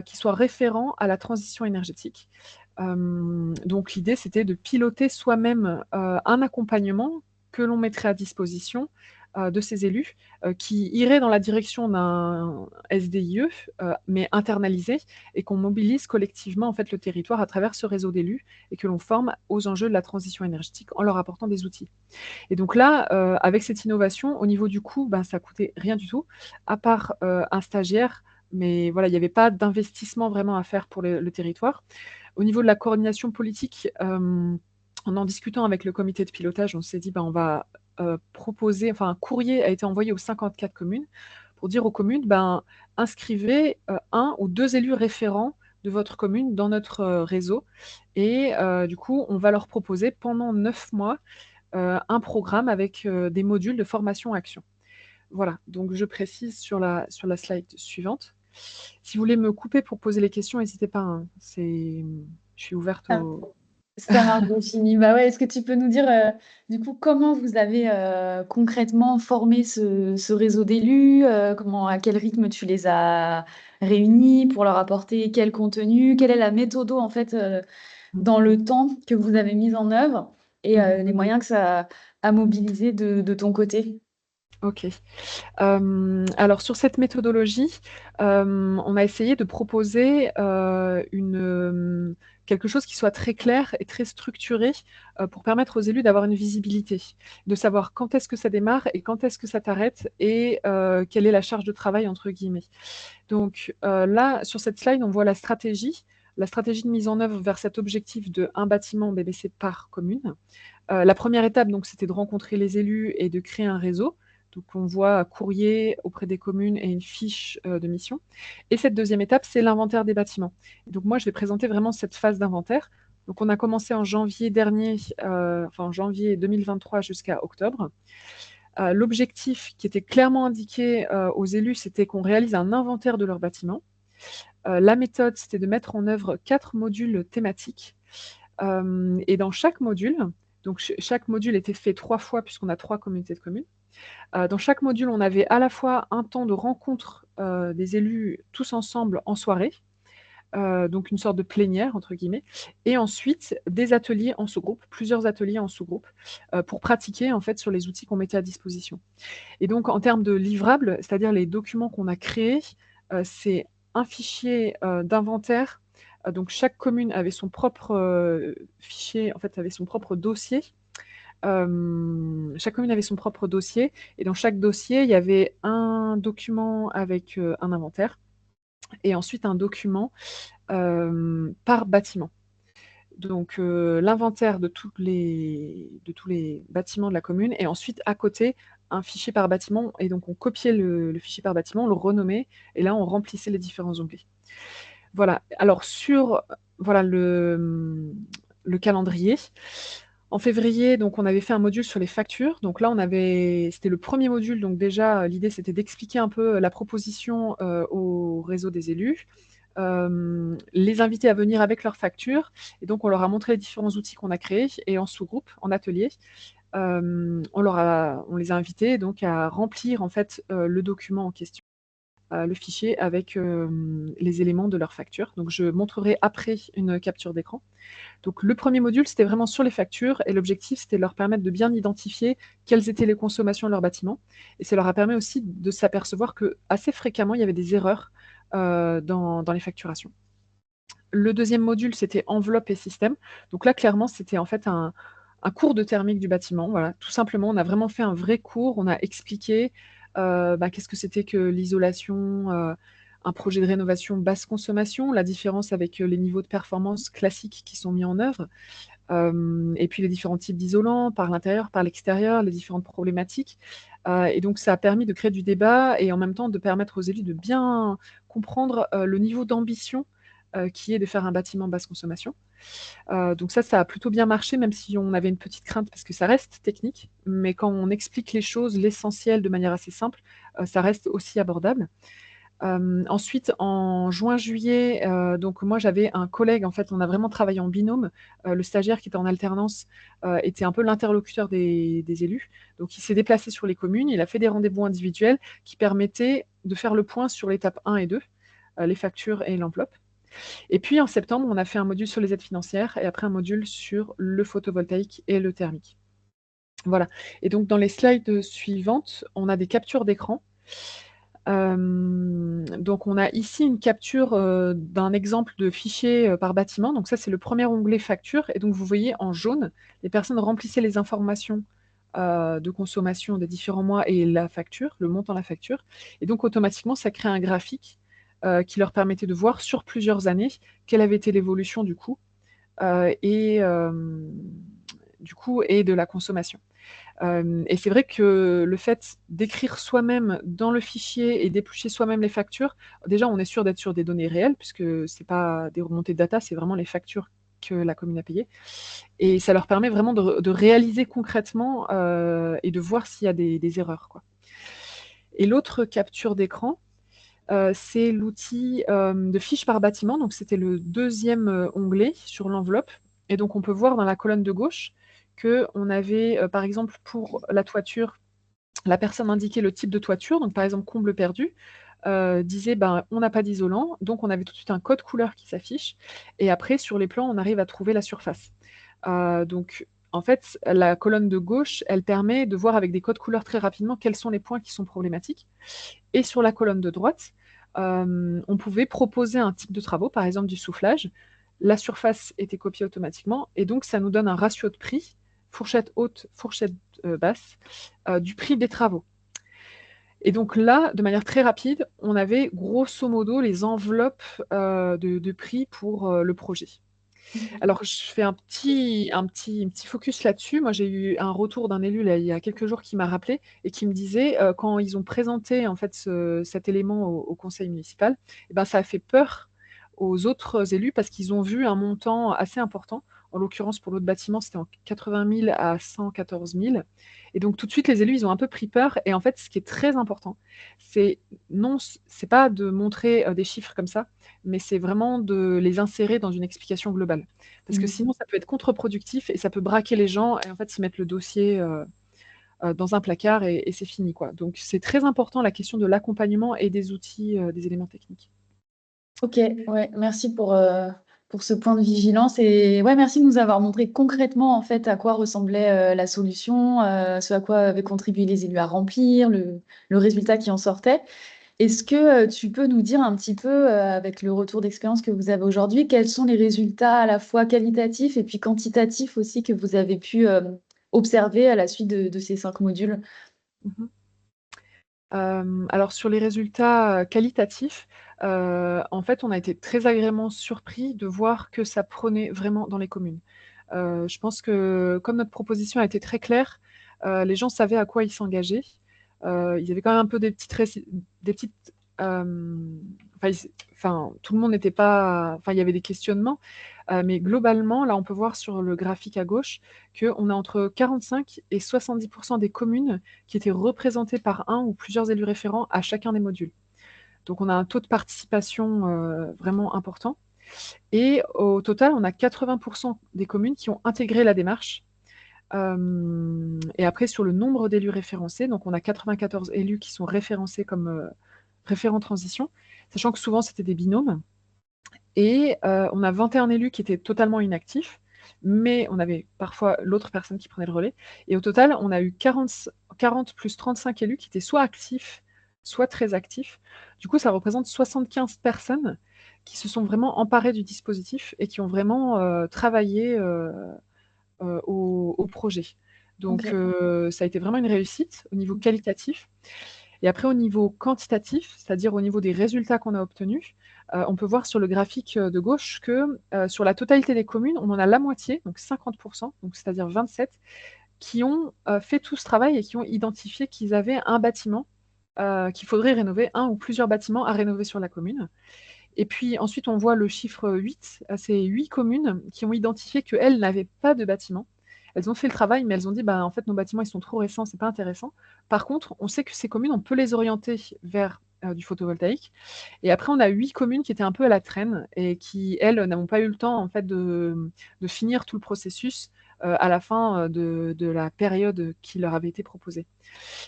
qui soit référent à la transition énergétique. Donc l'idée, c'était de piloter soi-même un accompagnement que l'on mettrait à disposition de ces élus qui iraient dans la direction d'un SDIE, mais internalisé, et qu'on mobilise collectivement en fait, le territoire à travers ce réseau d'élus et que l'on forme aux enjeux de la transition énergétique en leur apportant des outils. Et donc là, avec cette innovation, au niveau du coût, ça coûtait rien du tout, à part un stagiaire, mais voilà, il n'y avait pas d'investissement vraiment à faire pour le territoire. Au niveau de la coordination politique, en discutant avec le comité de pilotage, on s'est dit, on va proposer, enfin un courrier a été envoyé aux 54 communes pour dire aux communes, inscrivez 1 ou 2 élus référents de votre commune dans notre réseau. Et du coup, on va leur proposer pendant 9 mois un programme avec des modules de formation-action. Voilà, donc je précise sur la slide suivante. Si vous voulez me couper pour poser les questions, n'hésitez pas, hein. Je suis ouverte au... Ça marche, Dauphine. Bah ouais, est-ce que tu peux nous dire, du coup, comment vous avez concrètement formé ce réseau d'élus? À quel rythme tu les as réunis pour leur apporter quel contenu? Quelle est la méthode, en fait, dans le temps que vous avez mis en œuvre et les moyens que ça a mobilisés de ton côté? Ok. Alors sur cette méthodologie, on a essayé de proposer quelque chose qui soit très clair et très structuré pour permettre aux élus d'avoir une visibilité, de savoir quand est-ce que ça démarre et quand est-ce que ça t'arrête et quelle est la charge de travail entre guillemets. Donc là, sur cette slide, on voit la stratégie la stratégie de mise en œuvre vers cet objectif de un bâtiment BBC par commune. La première étape, donc, c'était de rencontrer les élus et de créer un réseau. Donc, on voit un courrier auprès des communes et une fiche de mission. Et cette deuxième étape, c'est l'inventaire des bâtiments. Donc, moi, je vais présenter vraiment cette phase d'inventaire. Donc, on a commencé en janvier dernier, en janvier 2023 jusqu'à octobre. L'objectif qui était clairement indiqué aux élus, c'était qu'on réalise un inventaire de leurs bâtiments. La méthode, c'était de mettre en œuvre 4 modules thématiques. Et dans chaque module, donc chaque module était fait 3 fois puisqu'on a 3 communautés de communes. Dans chaque module, on avait à la fois un temps de rencontre des élus tous ensemble en soirée, donc une sorte de plénière, entre guillemets, et ensuite des ateliers en sous-groupe, plusieurs ateliers en sous-groupe, pour pratiquer en fait sur les outils qu'on mettait à disposition. Et donc en termes de livrables, c'est-à-dire les documents qu'on a créés, c'est un fichier d'inventaire. Donc chaque commune avait son propre fichier, en fait, avait son propre dossier. Chaque commune avait son propre dossier, et dans chaque dossier, il y avait un document avec un inventaire, et ensuite un document par bâtiment. Donc l'inventaire de tous les bâtiments de la commune, et ensuite à côté un fichier par bâtiment, et donc on copiait le fichier par bâtiment, on le renommait, et là on remplissait les différents onglets. Voilà. Alors sur le calendrier, en février, donc on avait fait un module sur les factures. Donc là, c'était le premier module. Donc déjà, l'idée, c'était d'expliquer un peu la proposition au réseau des élus, les inviter à venir avec leurs factures. Et donc, on leur a montré les différents outils qu'on a créés. Et en sous-groupe, en atelier, on les a invités donc à remplir en fait le document en question, le fichier avec les éléments de leur facture. Donc, je montrerai après une capture d'écran. Donc, le premier module, c'était vraiment sur les factures, et l'objectif, c'était de leur permettre de bien identifier quelles étaient les consommations de leur bâtiment. Et ça leur a permis aussi de s'apercevoir que assez fréquemment, il y avait des erreurs dans les facturations. Le deuxième module, c'était enveloppe et système. Donc là, clairement, c'était en fait un cours de thermique du bâtiment. Voilà, tout simplement, on a vraiment fait un vrai cours. On a expliqué qu'est-ce que c'était que l'isolation, un projet de rénovation basse consommation, la différence avec les niveaux de performance classiques qui sont mis en œuvre, et puis les différents types d'isolants, par l'intérieur, par l'extérieur, les différentes problématiques. Et donc, ça a permis de créer du débat, et en même temps de permettre aux élus de bien comprendre le niveau d'ambition qui est de faire un bâtiment basse consommation. Donc ça a plutôt bien marché, même si on avait une petite crainte parce que ça reste technique, mais quand on explique les choses, l'essentiel de manière assez simple, ça reste aussi abordable. Ensuite, en juin-juillet, donc moi j'avais un collègue, en fait, on a vraiment travaillé en binôme. Le stagiaire qui était en alternance était un peu l'interlocuteur des élus. Donc il s'est déplacé sur les communes, il a fait des rendez-vous individuels qui permettaient de faire le point sur l'étape 1 et 2, les factures et l'enveloppe. Et puis en septembre, on a fait un module sur les aides financières, et après un module sur le photovoltaïque et le thermique. Voilà. Et donc dans les slides suivantes, on a des captures d'écran. Donc on a ici une capture d'un exemple de fichier par bâtiment. Donc ça, c'est le premier onglet facture. Et donc vous voyez en jaune, les personnes remplissaient les informations de consommation des différents mois et la facture, le montant de la facture. Et donc automatiquement, ça crée un graphique qui leur permettait de voir sur plusieurs années quelle avait été l'évolution du coût et de la consommation. Et c'est vrai que le fait d'écrire soi-même dans le fichier et d'éplucher soi-même les factures, déjà on est sûr d'être sur des données réelles, puisque c'est pas des remontées de data, c'est vraiment les factures que la commune a payées. Et ça leur permet vraiment de réaliser concrètement et de voir s'il y a des erreurs, quoi. Et l'autre capture d'écran, c'est l'outil de fiche par bâtiment. Donc c'était le deuxième onglet sur l'enveloppe. Et donc on peut voir dans la colonne de gauche qu'on avait, par exemple, pour la toiture, la personne indiquait le type de toiture. Donc par exemple, comble perdu, disait on n'a pas d'isolant. Donc on avait tout de suite un code couleur qui s'affiche. Et après, sur les plans, on arrive à trouver la surface. Donc en fait, la colonne de gauche, elle permet de voir avec des codes couleurs très rapidement quels sont les points qui sont problématiques. Et sur la colonne de droite, on pouvait proposer un type de travaux, par exemple du soufflage. La surface était copiée automatiquement, et donc ça nous donne un ratio de prix, fourchette haute, fourchette basse, du prix des travaux. Et donc là, de manière très rapide, on avait grosso modo les enveloppes de prix pour le projet. Alors, je fais un petit focus là-dessus. Moi, j'ai eu un retour d'un élu là, il y a quelques jours qui m'a rappelé et qui me disait, quand ils ont présenté en fait cet élément au conseil municipal, et ben, ça a fait peur aux autres élus parce qu'ils ont vu un montant assez important. En l'occurrence, pour l'autre bâtiment, c'était en 80 000 à 114 000. Et donc, tout de suite, les élus, ils ont un peu pris peur. Et en fait, ce qui est très important, c'est non, c'est pas de montrer des chiffres comme ça, mais c'est vraiment de les insérer dans une explication globale. Parce que sinon, ça peut être contre-productif et ça peut braquer les gens et en fait, ils mettent le dossier dans un placard et c'est fini, quoi. Donc, c'est très important la question de l'accompagnement et des outils, des éléments techniques. Ok, ouais, merci pour ce point de vigilance et ouais, merci de nous avoir montré concrètement en fait à quoi ressemblait la solution, ce à quoi avaient contribué les élus à remplir, le résultat qui en sortait. Est-ce que tu peux nous dire un petit peu, avec le retour d'expérience que vous avez aujourd'hui, quels sont les résultats à la fois qualitatifs et puis quantitatifs aussi que vous avez pu observer à la suite de ces 5 modules? Mmh. Alors sur les résultats, qualitatifs, en fait, on a été très agréablement surpris de voir que ça prenait vraiment dans les communes. Je pense que comme notre proposition a été très claire, les gens savaient à quoi ils s'engageaient. Ils avaient quand même un peu des petites, tout le monde n'était pas il y avait des questionnements, mais globalement, là, on peut voir sur le graphique à gauche qu'on a entre 45 et 70 des communes qui étaient représentées par un ou plusieurs élus référents à chacun des modules. Donc on a un taux de participation, vraiment important et au total, on a 80 des communes qui ont intégré la démarche. Et après sur le nombre d'élus référencés, donc on a 94 élus qui sont référencés comme, référents transition, sachant que souvent c'était des binômes et on a 21 élus qui étaient totalement inactifs, mais on avait parfois l'autre personne qui prenait le relais et au total, on a eu 40 plus 35 élus qui étaient soit actifs, soit très actifs. Du coup, ça représente 75 personnes qui se sont vraiment emparées du dispositif et qui ont vraiment, travaillé, au projet. Donc Ok. ça a été vraiment une réussite au niveau qualitatif et après au niveau quantitatif, c'est-à-dire au niveau des résultats qu'on a obtenus, on peut voir sur le graphique, de gauche que, sur la totalité des communes, on en a la moitié, donc 50 donc c'est-à-dire 27, qui ont, fait tout ce travail et qui ont identifié qu'ils avaient un bâtiment, qu'il faudrait rénover, un ou plusieurs bâtiments à rénover sur la commune. Et puis ensuite, on voit le chiffre 8, c'est 8 communes qui ont identifié qu'elles n'avaient pas de bâtiment. Elles ont fait le travail, mais elles ont dit, bah, en fait, nos bâtiments, ils sont trop récents, c'est pas intéressant. Par contre, on sait que ces communes, on peut les orienter vers du photovoltaïque. Et après, on a 8 communes qui étaient un peu à la traîne et qui, elles, n'avons pas eu le temps, en fait, de finir tout le processus à la fin de la période qui leur avait été proposée.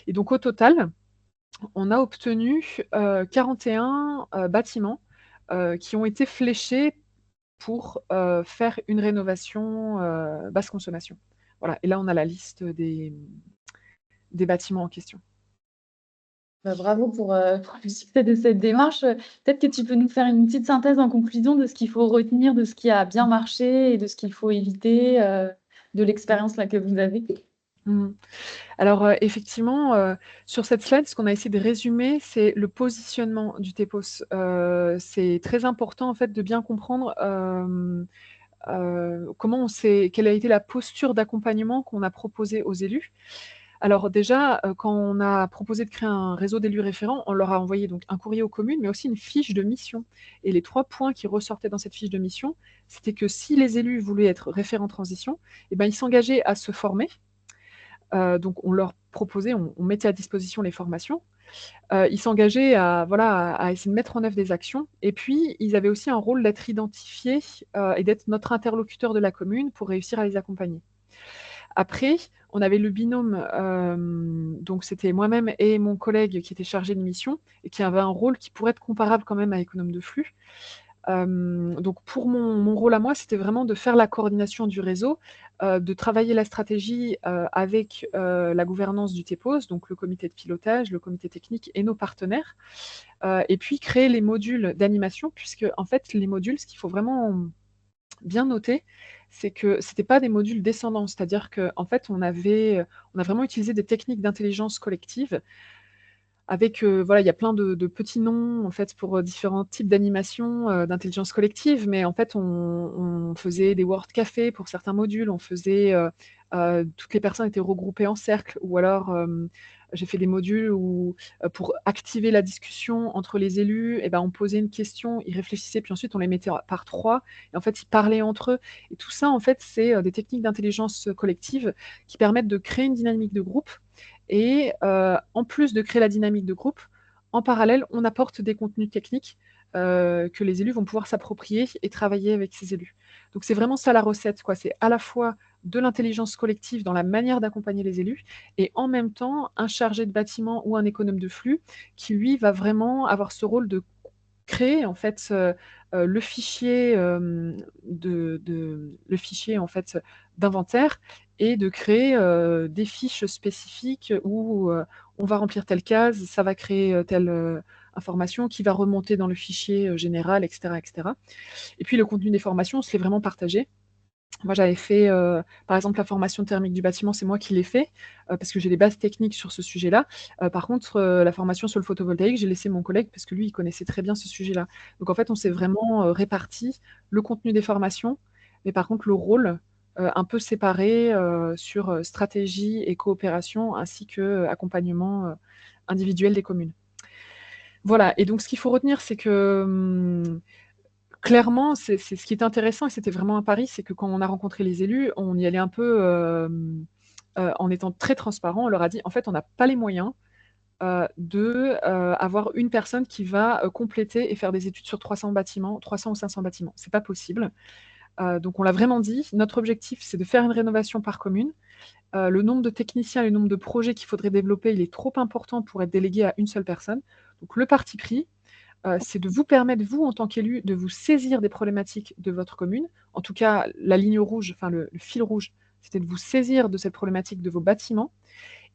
Et donc, au total, on a obtenu 41 bâtiments qui ont été fléchés pour faire une rénovation basse consommation. Voilà, et là, on a la liste des bâtiments en question. Bah, bravo pour le succès de cette démarche. Peut-être que tu peux nous faire une petite synthèse en conclusion de ce qu'il faut retenir, de ce qui a bien marché et de ce qu'il faut éviter, de l'expérience là que vous avez. Mmh. Alors, effectivement, sur cette slide, ce qu'on a essayé de résumer, c'est le positionnement du TEPOS. C'est très important, en fait, de bien comprendre, quelle a été la posture d'accompagnement qu'on a proposée aux élus. Alors déjà, quand on a proposé de créer un réseau d'élus référents, on leur a envoyé donc un courrier aux communes, mais aussi une fiche de mission. Et les 3 points qui ressortaient dans cette fiche de mission, c'était que si les élus voulaient être référents transition, eh ben, ils s'engageaient à se former. Donc on leur proposait, on mettait à disposition les formations. Ils s'engageaient à essayer de mettre en œuvre des actions et puis ils avaient aussi un rôle d'être identifiés, et d'être notre interlocuteur de la commune pour réussir à les accompagner. Après, on avait le binôme, donc c'était moi-même et mon collègue qui était chargé de mission et qui avait un rôle qui pourrait être comparable quand même à économe de flux. Donc pour mon rôle à moi, c'était vraiment de faire la coordination du réseau, de travailler la stratégie, avec, la gouvernance du TEPOS, donc le comité de pilotage, le comité technique et nos partenaires, et puis créer les modules d'animation puisque en fait les modules, ce qu'il faut vraiment bien noter, c'est que c'était pas des modules descendants. C'est-à-dire qu'en fait, on a vraiment utilisé des techniques d'intelligence collective avec, voilà, il y a plein de petits noms, en fait, pour différents types d'animations, d'intelligence collective, mais en fait, on faisait des Word Café pour certains modules, on faisait, toutes les personnes étaient regroupées en cercle, ou alors, j'ai fait des modules où, pour activer la discussion entre les élus, et ben, on posait une question, ils réfléchissaient, puis ensuite on les mettait par 3 et en fait, ils parlaient entre eux et tout ça, en fait, c'est, des techniques d'intelligence collective qui permettent de créer une dynamique de groupe et en plus de créer la dynamique de groupe, en parallèle, on apporte des contenus techniques, que les élus vont pouvoir s'approprier et travailler avec ces élus. Donc c'est vraiment ça la recette, quoi. C'est à la fois de l'intelligence collective dans la manière d'accompagner les élus et en même temps, un chargé de bâtiment ou un économe de flux qui, lui, va vraiment avoir ce rôle de créer, en fait, le fichier, le fichier, en fait, d'inventaire et de créer, des fiches spécifiques où, on va remplir telle case, ça va créer, telle, information qui va remonter dans le fichier, général et cetera et cetera. Et puis le contenu des formations, on se l'est vraiment partagé. Moi, j'avais fait, par exemple, la formation thermique du bâtiment, c'est moi qui l'ai fait, parce que j'ai des bases techniques sur ce sujet-là. Par contre, la formation sur le photovoltaïque, j'ai laissé mon collègue parce que lui, il connaissait très bien ce sujet-là. Donc en fait, on s'est vraiment, réparti le contenu des formations, mais par contre le rôle, un peu séparé, sur, stratégie et coopération ainsi que, accompagnement, individuel des communes. Voilà, et donc ce qu'il faut retenir, c'est que, clairement, c'est ce qui est intéressant et c'était vraiment à Paris, c'est que quand on a rencontré les élus, on y allait un peu, en étant très transparent. On leur a dit: «En fait, on n'a pas les moyens, avoir une personne qui va, compléter et faire des études sur 300 bâtiments, 300 ou 500 bâtiments. C'est pas possible». Donc on l'a vraiment dit, notre objectif, c'est de faire une rénovation par commune. Le nombre de techniciens et le nombre de projets qu'il faudrait développer, il est trop important pour être délégué à une seule personne. Donc le parti pris, c'est de vous permettre, vous, en tant qu'élu, de vous saisir des problématiques de votre commune. En tout cas, la ligne rouge, enfin le fil rouge, c'était de vous saisir de cette problématique de vos bâtiments.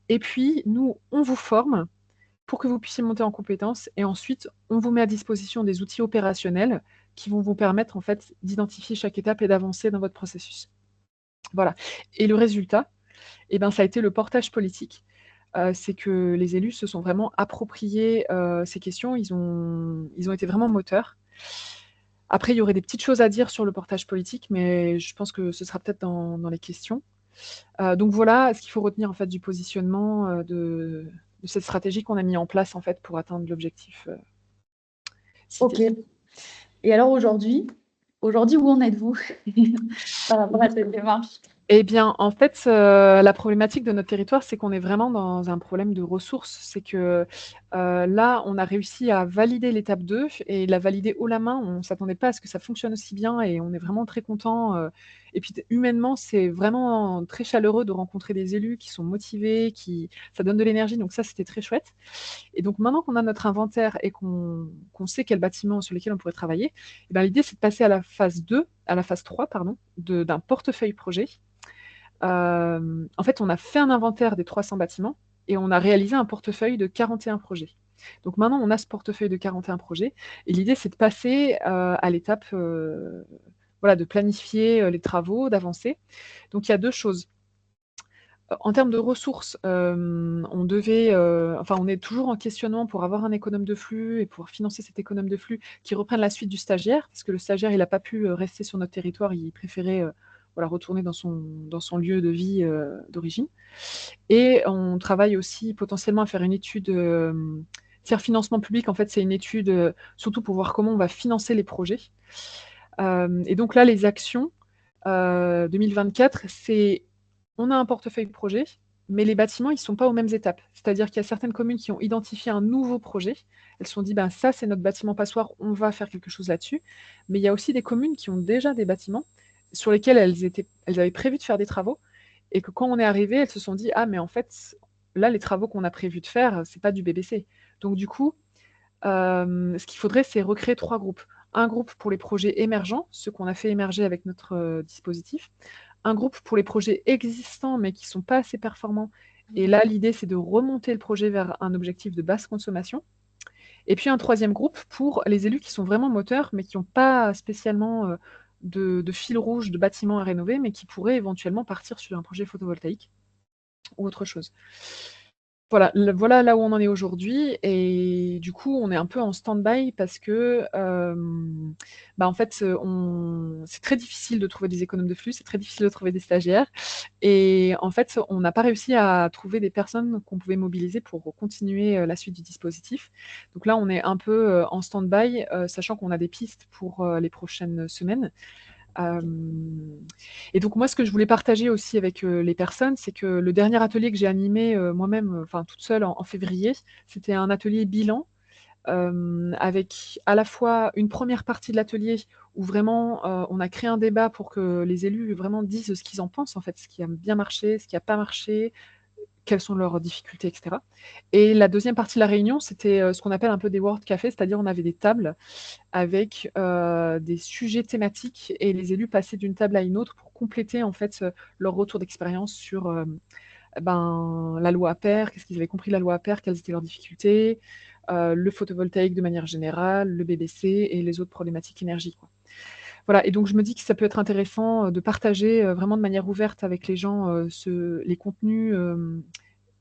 Et puis, nous, on vous forme pour que vous puissiez monter en compétences et ensuite, on vous met à disposition des outils opérationnels qui vont vous permettre, en fait, d'identifier chaque étape et d'avancer dans votre processus. Voilà. Et le résultat, eh ben, ça a été le portage politique. C'est que les élus se sont vraiment appropriés, ces questions. Ils ont été vraiment moteurs. Après, il y aurait des petites choses à dire sur le portage politique, mais je pense que ce sera peut-être dans les questions. Donc voilà ce qu'il faut retenir, en fait, du positionnement, de cette stratégie qu'on a mis en place, en fait, pour atteindre l'objectif, cité. OK. Et alors aujourd'hui, où en êtes-vous par rapport à cette démarche? Eh bien, en fait, la problématique de notre territoire, c'est qu'on est vraiment dans un problème de ressources. C'est que, là, on a réussi à valider l'étape 2 et la valider haut la main. On ne s'attendait pas à ce que ça fonctionne aussi bien et on est vraiment très contents, et puis humainement, c'est vraiment très chaleureux de rencontrer des élus qui sont motivés, ça donne de l'énergie, donc ça, c'était très chouette. Et donc maintenant qu'on a notre inventaire et qu'on sait quels bâtiments sur lesquels on pourrait travailler, eh ben, l'idée, c'est de passer à la phase 3, pardon, d'un portefeuille projet. En fait, on a fait un inventaire des 300 bâtiments et on a réalisé un portefeuille de 41 projets. Donc maintenant, on a ce portefeuille de 41 projets et l'idée, c'est de passer, à l'étape, voilà, de planifier, les travaux, d'avancer. Donc il y a 2 choses. En termes de ressources, on devait, enfin, on est toujours en questionnement pour avoir un économe de flux et pour financer cet économe de flux qui reprenne la suite du stagiaire, parce que le stagiaire, il n'a pas pu, rester sur notre territoire, il préférait, voilà, retourner dans son lieu de vie, d'origine. Et on travaille aussi potentiellement à faire une étude, tiers financement public, en fait, c'est une étude, surtout pour voir comment on va financer les projets. Et donc là, les actions, 2024, c'est on a un portefeuille projet, mais les bâtiments, ils ne sont pas aux mêmes étapes. C'est-à-dire qu'il y a certaines communes qui ont identifié un nouveau projet. Elles se sont dit: «Ben, ça, c'est notre bâtiment passoire, on va faire quelque chose là-dessus». Mais il y a aussi des communes qui ont déjà des bâtiments sur lesquels elles avaient prévu de faire des travaux et que quand on est arrivé, elles se sont dit: «Ah, mais en fait, là, les travaux qu'on a prévu de faire, c'est pas du BBC». Donc du coup, ce qu'il faudrait, c'est recréer 3 groupes. Un groupe pour les projets émergents, ceux qu'on a fait émerger avec notre, dispositif. Un groupe pour les projets existants, mais qui ne sont pas assez performants. Et là, l'idée, c'est de remonter le projet vers un objectif de basse consommation. Et puis un 3e groupe pour les élus qui sont vraiment moteurs, mais qui n'ont pas spécialement, de fil rouge de bâtiments à rénover, mais qui pourraient éventuellement partir sur un projet photovoltaïque ou autre chose. voilà là où on en est aujourd'hui et du coup, on est un peu en stand-by parce que, en fait, c'est très difficile de trouver des économes de flux, c'est très difficile de trouver des stagiaires et en fait, on n'a pas réussi à trouver des personnes qu'on pouvait mobiliser pour continuer, la suite du dispositif. Donc là, on est un peu, en stand-by, sachant qu'on a des pistes pour, les prochaines semaines. Et donc moi, ce que je voulais partager aussi avec les personnes, c'est que le dernier atelier que j'ai animé moi-même, enfin toute seule en février, c'était un atelier bilan avec à la fois une première partie de l'atelier où vraiment on a créé un débat pour que les élus vraiment disent ce qu'ils en pensent, en fait, ce qui a bien marché, ce qui n'a pas marché, quelles sont leurs difficultés, etc. Et la deuxième partie de la réunion, c'était ce qu'on appelle un peu des World Cafés, c'est-à-dire on avait des tables avec des sujets thématiques et les élus passaient d'une table à une autre pour compléter en fait leur retour d'expérience sur la loi APER, qu'est-ce qu'ils avaient compris de la loi APER, quelles étaient leurs difficultés, le photovoltaïque de manière générale, le BBC et les autres problématiques énergie, quoi. Voilà, et donc je me dis que ça peut être intéressant de partager vraiment de manière ouverte avec les gens les contenus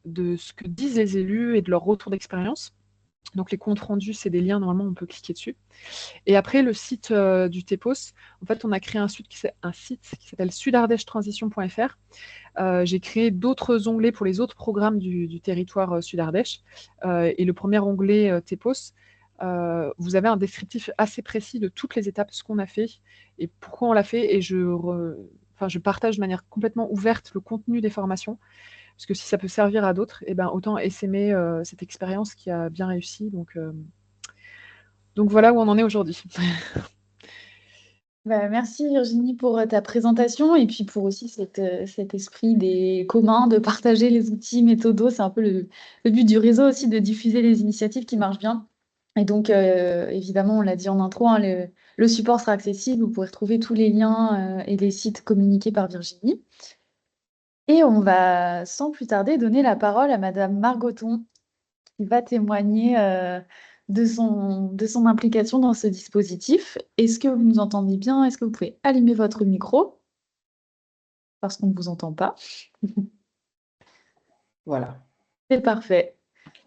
de ce que disent les élus et de leur retour d'expérience. Donc les comptes rendus, c'est des liens, normalement on peut cliquer dessus. Et après, le site du TEPOS, en fait, on a créé un site qui s'appelle sudardèchetransition.fr. J'ai créé d'autres onglets pour les autres programmes du territoire Sud-Ardèche. Et le premier onglet TEPOS, vous avez un descriptif assez précis de toutes les étapes, ce qu'on a fait et pourquoi on l'a fait. Et je partage de manière complètement ouverte le contenu des formations. Parce que si ça peut servir à d'autres, autant essaimer cette expérience qui a bien réussi. Donc voilà où on en est aujourd'hui. Merci Virginie pour ta présentation et puis pour aussi cet esprit des communs, de partager les outils méthodos. C'est un peu le but du réseau aussi, de diffuser les initiatives qui marchent bien. Et donc, évidemment, on l'a dit en intro, hein, le support sera accessible. Vous pourrez retrouver tous les liens et les sites communiqués par Virginie. Et on va sans plus tarder donner la parole à Madame Margoton qui va témoigner de son implication dans ce dispositif. Est-ce que vous nous entendez bien? Est-ce que vous pouvez allumer votre micro? Parce qu'on ne vous entend pas. Voilà. C'est parfait.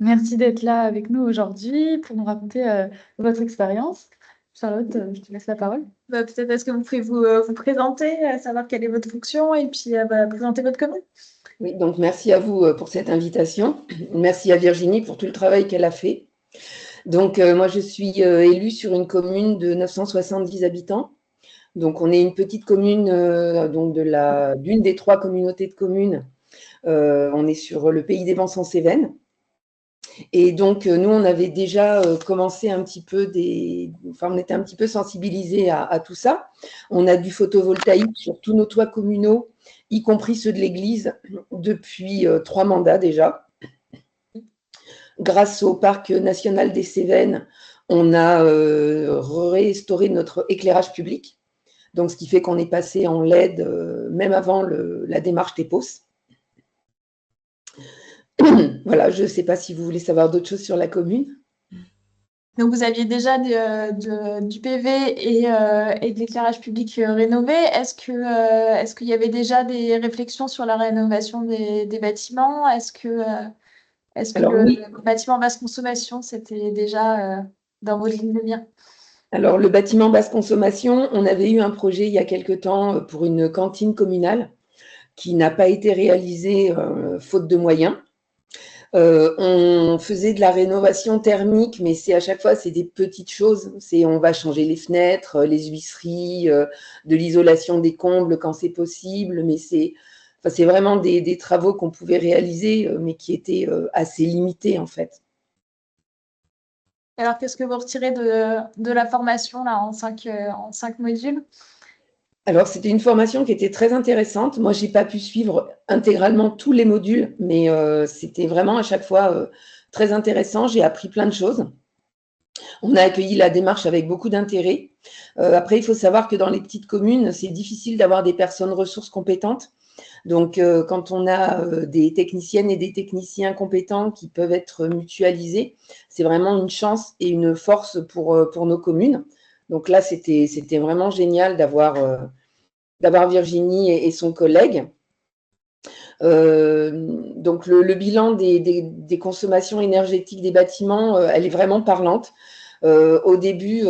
Merci d'être là avec nous aujourd'hui pour nous raconter votre expérience. Charlotte, je te laisse la parole. Peut-être est-ce que vous pouvez vous présenter, savoir quelle est votre fonction et puis présenter votre commune. Oui, donc merci à vous pour cette invitation. Merci à Virginie pour tout le travail qu'elle a fait. Donc, moi, je suis élue sur une commune de 970 habitants. Donc, on est une petite commune d'une des 3 communautés de communes. On est sur le pays des Vents en Cévennes. Et donc, nous, on avait déjà commencé un petit peu on était un petit peu sensibilisés à tout ça. On a du photovoltaïque sur tous nos toits communaux, y compris ceux de l'église, depuis 3 mandats déjà. Grâce au parc national des Cévennes, on a restauré notre éclairage public. Donc, ce qui fait qu'on est passé en LED même avant la démarche TEPOS. Voilà, je ne sais pas si vous voulez savoir d'autres choses sur la commune. Donc, vous aviez déjà du PV et de l'éclairage public rénové. Est-ce qu'il y avait déjà des réflexions sur la rénovation des bâtiments? Est-ce que le bâtiment basse consommation, c'était déjà dans vos lignes de mire? Alors, le bâtiment basse consommation, on avait eu un projet il y a quelque temps pour une cantine communale qui n'a pas été réalisé faute de moyens. On faisait de la rénovation thermique, mais à chaque fois, c'est des petites choses. On va changer les fenêtres, les huisseries, de l'isolation des combles quand c'est possible, mais c'est vraiment des travaux qu'on pouvait réaliser, mais qui étaient assez limités en fait. Alors, qu'est-ce que vous retirez de la formation là, en 5 modules? Alors, c'était une formation qui était très intéressante. Moi, je n'ai pas pu suivre intégralement tous les modules, mais c'était vraiment à chaque fois très intéressant. J'ai appris plein de choses. On a accueilli la démarche avec beaucoup d'intérêt. Après, il faut savoir que dans les petites communes, c'est difficile d'avoir des personnes ressources compétentes. Donc, quand on a des techniciennes et des techniciens compétents qui peuvent être mutualisés, c'est vraiment une chance et une force pour nos communes. Donc là, c'était vraiment génial d'avoir Virginie et son collègue. Donc le bilan des consommations énergétiques des bâtiments, elle est vraiment parlante. Au début,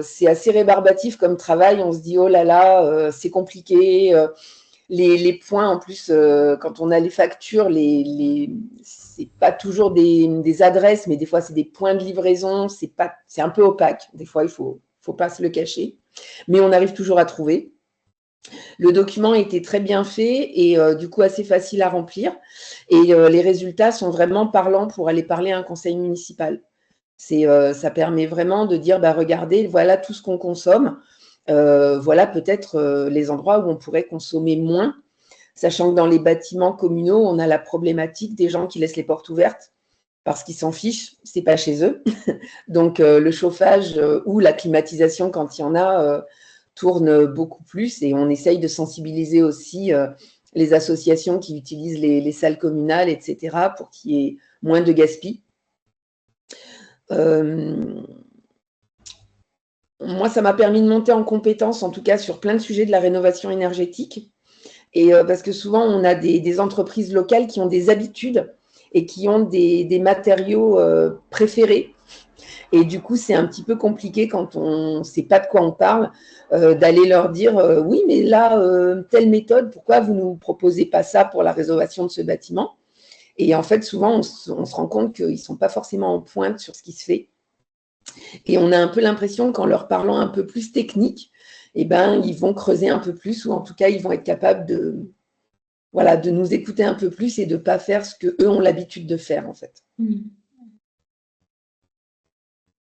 c'est assez rébarbatif comme travail. On se dit, oh là là, c'est compliqué. Les points, en plus, quand on a les factures, c'est pas toujours des adresses, mais des fois, c'est des points de livraison. C'est un peu opaque. Des fois, il faut pas se le cacher. Mais on arrive toujours à trouver. Le document était très bien fait et du coup assez facile à remplir. Et les résultats sont vraiment parlants pour aller parler à un conseil municipal. Ça permet vraiment de dire, bah, regardez, voilà tout ce qu'on consomme. Voilà peut-être les endroits où on pourrait consommer moins, sachant que dans les bâtiments communaux, on a la problématique des gens qui laissent les portes ouvertes parce qu'ils s'en fichent, c'est pas chez eux. Donc le chauffage ou la climatisation, quand il y en a, tourne beaucoup plus et on essaye de sensibiliser aussi les associations qui utilisent les salles communales, etc., pour qu'il y ait moins de gaspillage. Moi, ça m'a permis de monter en compétence, en tout cas sur plein de sujets de la rénovation énergétique. Et parce que souvent, on a des entreprises locales qui ont des habitudes et qui ont des matériaux préférés. Et du coup, c'est un petit peu compliqué quand on ne sait pas de quoi on parle, d'aller leur dire oui, mais là, telle méthode, pourquoi vous ne nous proposez pas ça pour la rénovation de ce bâtiment? Et en fait, souvent, on se rend compte qu'ils ne sont pas forcément en pointe sur ce qui se fait. Et on a un peu l'impression qu'en leur parlant un peu plus technique, eh ben, ils vont creuser un peu plus, ou en tout cas, ils vont être capables de nous écouter un peu plus et de ne pas faire ce qu'eux ont l'habitude de faire, en fait.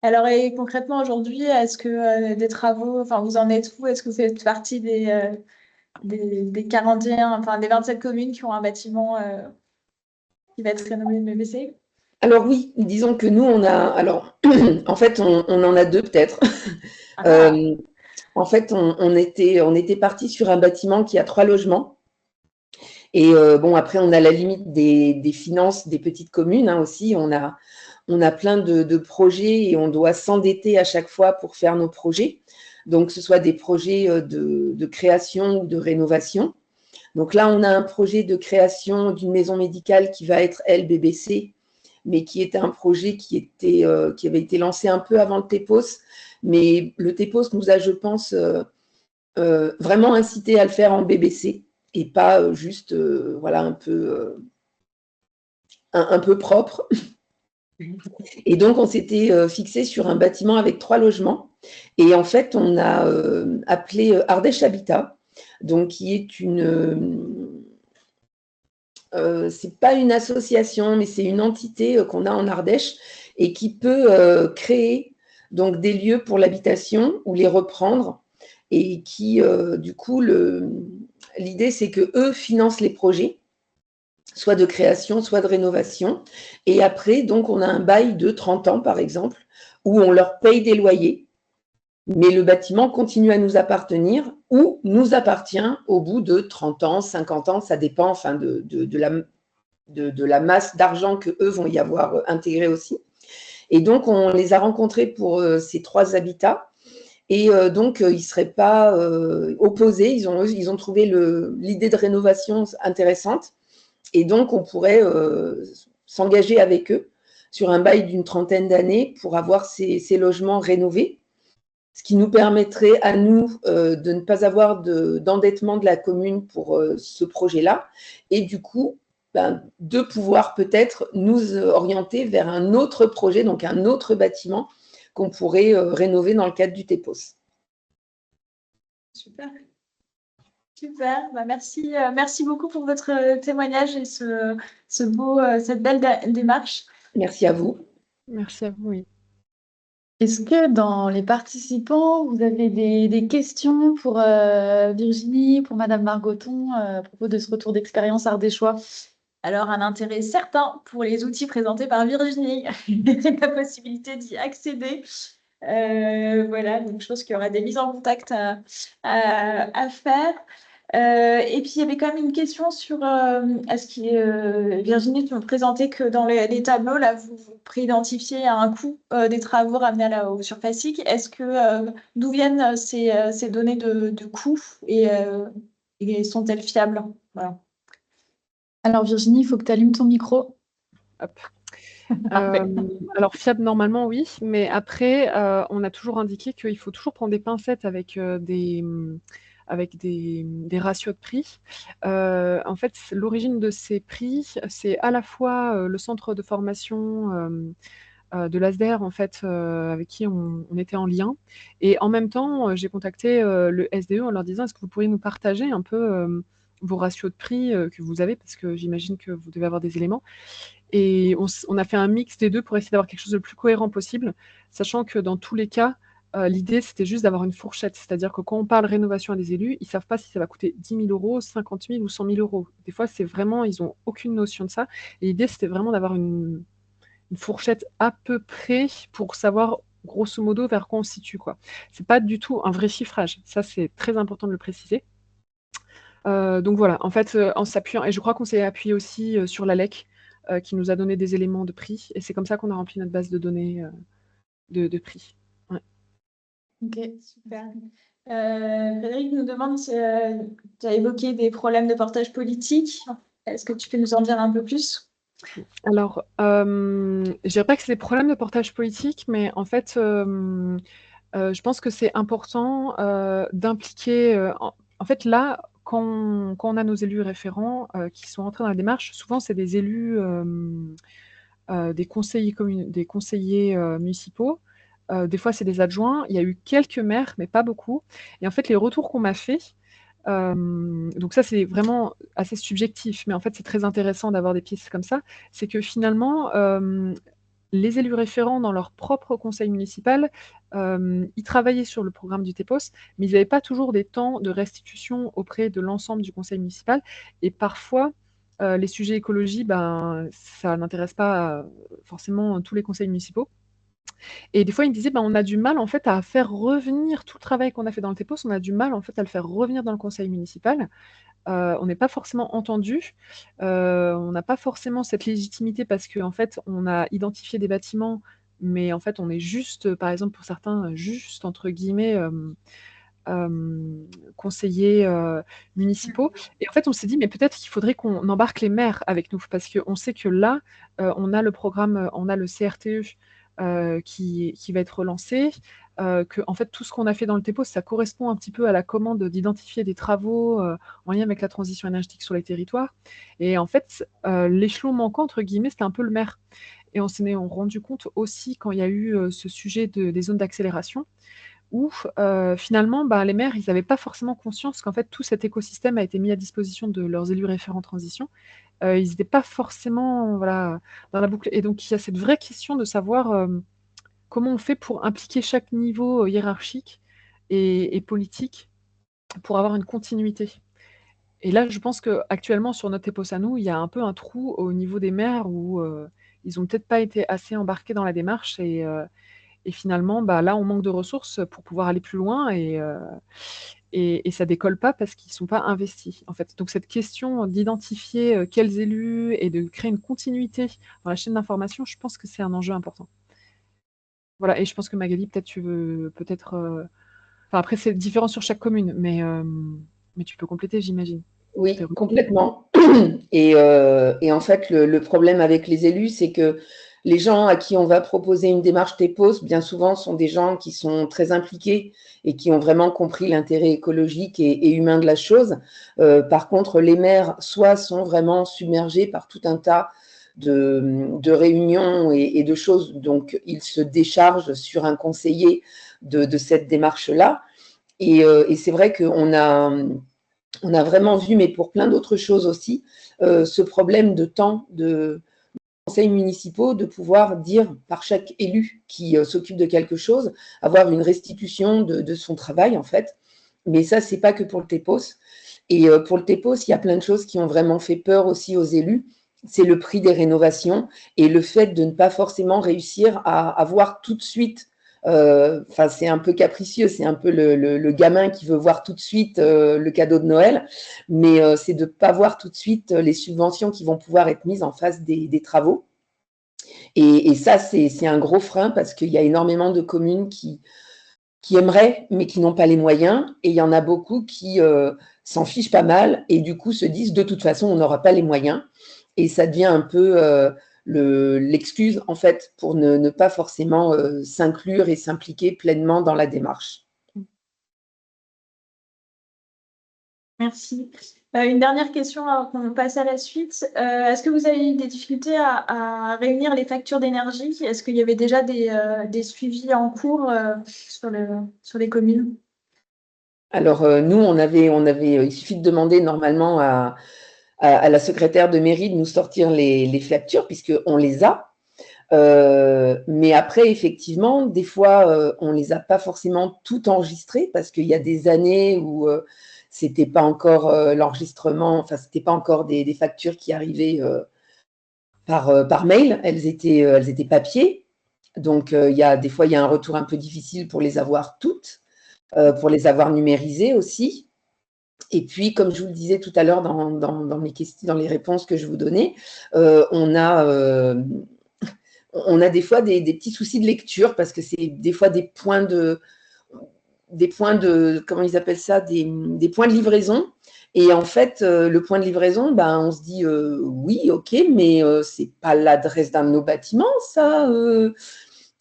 Alors, et concrètement, aujourd'hui, est-ce que des travaux, enfin, vous en êtes où? Est-ce que vous faites partie des 41, enfin, des 27 communes qui ont un bâtiment qui va être rénové MBC? Alors oui, disons que nous, on a... Alors, en fait, on en a deux peut-être. En fait, on était parti sur un bâtiment qui a 3 logements. Et bon, après, on a la limite des finances des petites communes aussi. On a plein de projets et on doit s'endetter à chaque fois pour faire nos projets. Donc, que ce soit des projets de création ou de rénovation. Donc là, on a un projet de création d'une maison médicale qui va être, elle, BBC, mais qui était un projet qui avait été lancé un peu avant le TEPOS. Mais le TEPOS nous a, je pense, vraiment incité à le faire en BBC et pas juste voilà, un peu propre. Et donc, on s'était fixé sur un bâtiment avec 3 logements. Et en fait, on a appelé Ardèche Habitat, donc qui est c'est pas une association, mais c'est une entité qu'on a en Ardèche et qui peut créer donc des lieux pour l'habitation ou les reprendre et qui, du coup, l'idée, c'est que eux financent les projets, soit de création, soit de rénovation. Et après, donc, on a un bail de 30 ans, par exemple, où on leur paye des loyers, mais le bâtiment continue à nous appartenir ou nous appartient au bout de 30 ans, 50 ans, ça dépend enfin, de la masse d'argent qu'eux vont y avoir intégré aussi. Et donc, on les a rencontrés pour ces 3 habitats. Et donc, ils ne seraient pas opposés. Ils ont trouvé l'idée de rénovation intéressante. Et donc, on pourrait s'engager avec eux sur un bail d'une 30aine d'années pour avoir ces logements rénovés, ce qui nous permettrait à nous de ne pas avoir d'endettement de la commune pour ce projet-là. Et du coup, de pouvoir peut-être nous orienter vers un autre projet, donc un autre bâtiment qu'on pourrait rénover dans le cadre du TEPOS. Super. Super. Merci beaucoup pour votre témoignage et cette belle démarche. Merci à vous. Merci à vous, oui. Est-ce que dans les participants, vous avez des questions pour Virginie, pour Madame Margoton, à propos de ce retour d'expérience ardéchois? Alors, un intérêt certain pour les outils présentés par Virginie, la possibilité d'y accéder. Voilà, donc je pense qu'il y aura des mises en contact à faire. Et puis, il y avait quand même une question sur Virginie, tu me présentais que dans les tableaux, là, vous préidentifiez un coût des travaux ramenés au surfacique. D'où viennent ces données de coûts et sont-elles fiables? Voilà. Alors Virginie, il faut que tu allumes ton micro. Hop. Parfait. Alors fiable normalement oui, mais après on a toujours indiqué qu'il faut toujours prendre des pincettes avec des ratios de prix. En fait, l'origine de ces prix, c'est à la fois le centre de formation de l'ASDER en fait, avec qui on était en lien, et en même temps j'ai contacté le SDE en leur disant est-ce que vous pourriez nous partager un peu vos ratios de prix que vous avez, parce que j'imagine que vous devez avoir des éléments. Et on a fait un mix des deux pour essayer d'avoir quelque chose de plus cohérent possible, sachant que dans tous les cas, l'idée, c'était juste d'avoir une fourchette. C'est-à-dire que quand on parle rénovation à des élus, ils ne savent pas si ça va coûter 10 000 euros, 50 000 ou 100 000 euros. Des fois, c'est vraiment, ils n'ont aucune notion de ça. Et l'idée, c'était vraiment d'avoir une fourchette à peu près pour savoir grosso modo vers quoi on se situe, quoi. C'est pas du tout un vrai chiffrage. Ça, c'est très important de le préciser. Donc voilà, en fait, en s'appuyant, et je crois qu'on s'est appuyé aussi sur l'ALEC, qui nous a donné des éléments de prix, et c'est comme ça qu'on a rempli notre base de données de prix. Ouais. Ok, super. Frédéric nous demande si tu as évoqué des problèmes de portage politique. Est-ce que tu peux nous en dire un peu plus? Alors, je dirais pas que c'est des problèmes de portage politique, mais en fait, je pense que c'est important d'impliquer. En fait, là, quand on a nos élus référents qui sont entrés dans la démarche, souvent c'est des élus, des conseillers municipaux. Des fois, c'est des adjoints. Il y a eu quelques maires, mais pas beaucoup. Et en fait, les retours qu'on m'a faits, donc ça, c'est vraiment assez subjectif, mais en fait, c'est très intéressant d'avoir des pistes comme ça. C'est que finalement, les élus référents dans leur propre conseil municipal, ils travaillaient sur le programme du TEPOS, mais ils n'avaient pas toujours des temps de restitution auprès de l'ensemble du conseil municipal. Et parfois, les sujets écologie, ben, ça n'intéresse pas forcément tous les conseils municipaux. Et des fois, ils me disaient, ben, on a du mal en fait à faire revenir tout le travail qu'on a fait dans le TEPOS, on a du mal en fait à le faire revenir dans le conseil municipal. On n'est pas forcément entendu, on n'a pas forcément cette légitimité parce qu'en fait, on a identifié des bâtiments, mais en fait, on est juste, par exemple, pour certains, juste entre guillemets, conseillers municipaux. Et en fait, on s'est dit, mais peut-être qu'il faudrait qu'on embarque les maires avec nous, parce qu'on sait que là, on a le programme, on a le CRTE qui va être relancé, que en fait, tout ce qu'on a fait dans le TEPOS, ça correspond un petit peu à la commande d'identifier des travaux en lien avec la transition énergétique sur les territoires. Et en fait, l'échelon manquant, entre guillemets, c'était un peu le maire. Et on s'en est rendu compte aussi quand il y a eu ce sujet des zones d'accélération, où finalement, bah, les maires, ils n'avaient pas forcément conscience qu'en fait, tout cet écosystème a été mis à disposition de leurs élus référents transition. Ils n'étaient pas forcément voilà, dans la boucle. Et donc, il y a cette vraie question de savoir comment on fait pour impliquer chaque niveau hiérarchique et politique pour avoir une continuité. Et là, je pense qu'actuellement, sur notre EPOS à nous, il y a un peu un trou au niveau des maires où ils n'ont peut-être pas été assez embarqués dans la démarche, et finalement, bah, là, on manque de ressources pour pouvoir aller plus loin, et ça décolle pas parce qu'ils ne sont pas investis, en fait. Donc cette question d'identifier quels élus et de créer une continuité dans la chaîne d'information, je pense que c'est un enjeu important. Voilà, et je pense que Magali, peut-être tu veux enfin, après, c'est différent sur chaque commune, mais tu peux compléter, j'imagine. Oui, complètement. Et en fait, le problème avec les élus, c'est que les gens à qui on va proposer une démarche TEPOS, bien souvent, sont des gens qui sont très impliqués et qui ont vraiment compris l'intérêt écologique et humain de la chose. Par contre, les maires, soit sont vraiment submergés par tout un tas de réunions et de choses, donc ils se déchargent sur un conseiller de cette démarche-là. Et c'est vrai qu'on a vraiment vu, mais pour plein d'autres choses aussi, ce problème de temps de conseils municipaux, de pouvoir dire par chaque élu qui s'occupe de quelque chose, avoir une restitution de son travail, en fait. Mais ça, c'est pas que pour le TEPOS. Et pour le TEPOS, il y a plein de choses qui ont vraiment fait peur aussi aux élus. C'est le prix des rénovations et le fait de ne pas forcément réussir à avoir tout de suite. Enfin, c'est un peu capricieux, c'est un peu le gamin qui veut voir tout de suite le cadeau de Noël, mais c'est de ne pas voir tout de suite les subventions qui vont pouvoir être mises en face des travaux. Et ça, c'est un gros frein parce qu'il y a énormément de communes qui qui aimeraient, mais qui n'ont pas les moyens. Et il y en a beaucoup qui s'en fichent pas mal et du coup se disent de toute façon, on n'aura pas les moyens. Et ça devient un peu l'excuse, en fait, pour ne pas forcément s'inclure et s'impliquer pleinement dans la démarche. Merci. Une dernière question avant qu'on passe à la suite. Est-ce que vous avez eu des difficultés à réunir les factures d'énergie? Est-ce qu'il y avait déjà des suivis en cours sur les communes? Alors, nous, il suffit de demander normalement à la secrétaire de mairie de nous sortir les factures, puisqu'on les a. Mais après, effectivement, des fois, on ne les a pas forcément toutes enregistrées, parce qu'il y a des années où c'était pas encore l'enregistrement, enfin, c'était pas encore des factures qui arrivaient par mail, elles étaient papier. Donc, des fois, il y a un retour un peu difficile pour les avoir toutes, pour les avoir numérisées aussi. Et puis, comme je vous le disais tout à l'heure dans mes questions, dans les réponses que je vous donnais, on a des fois des petits soucis de lecture parce que c'est des fois des points de, comment ils appellent ça, des points de livraison. Et en fait, le point de livraison, ben, on se dit oui, ok, mais c'est pas l'adresse d'un de nos bâtiments, ça.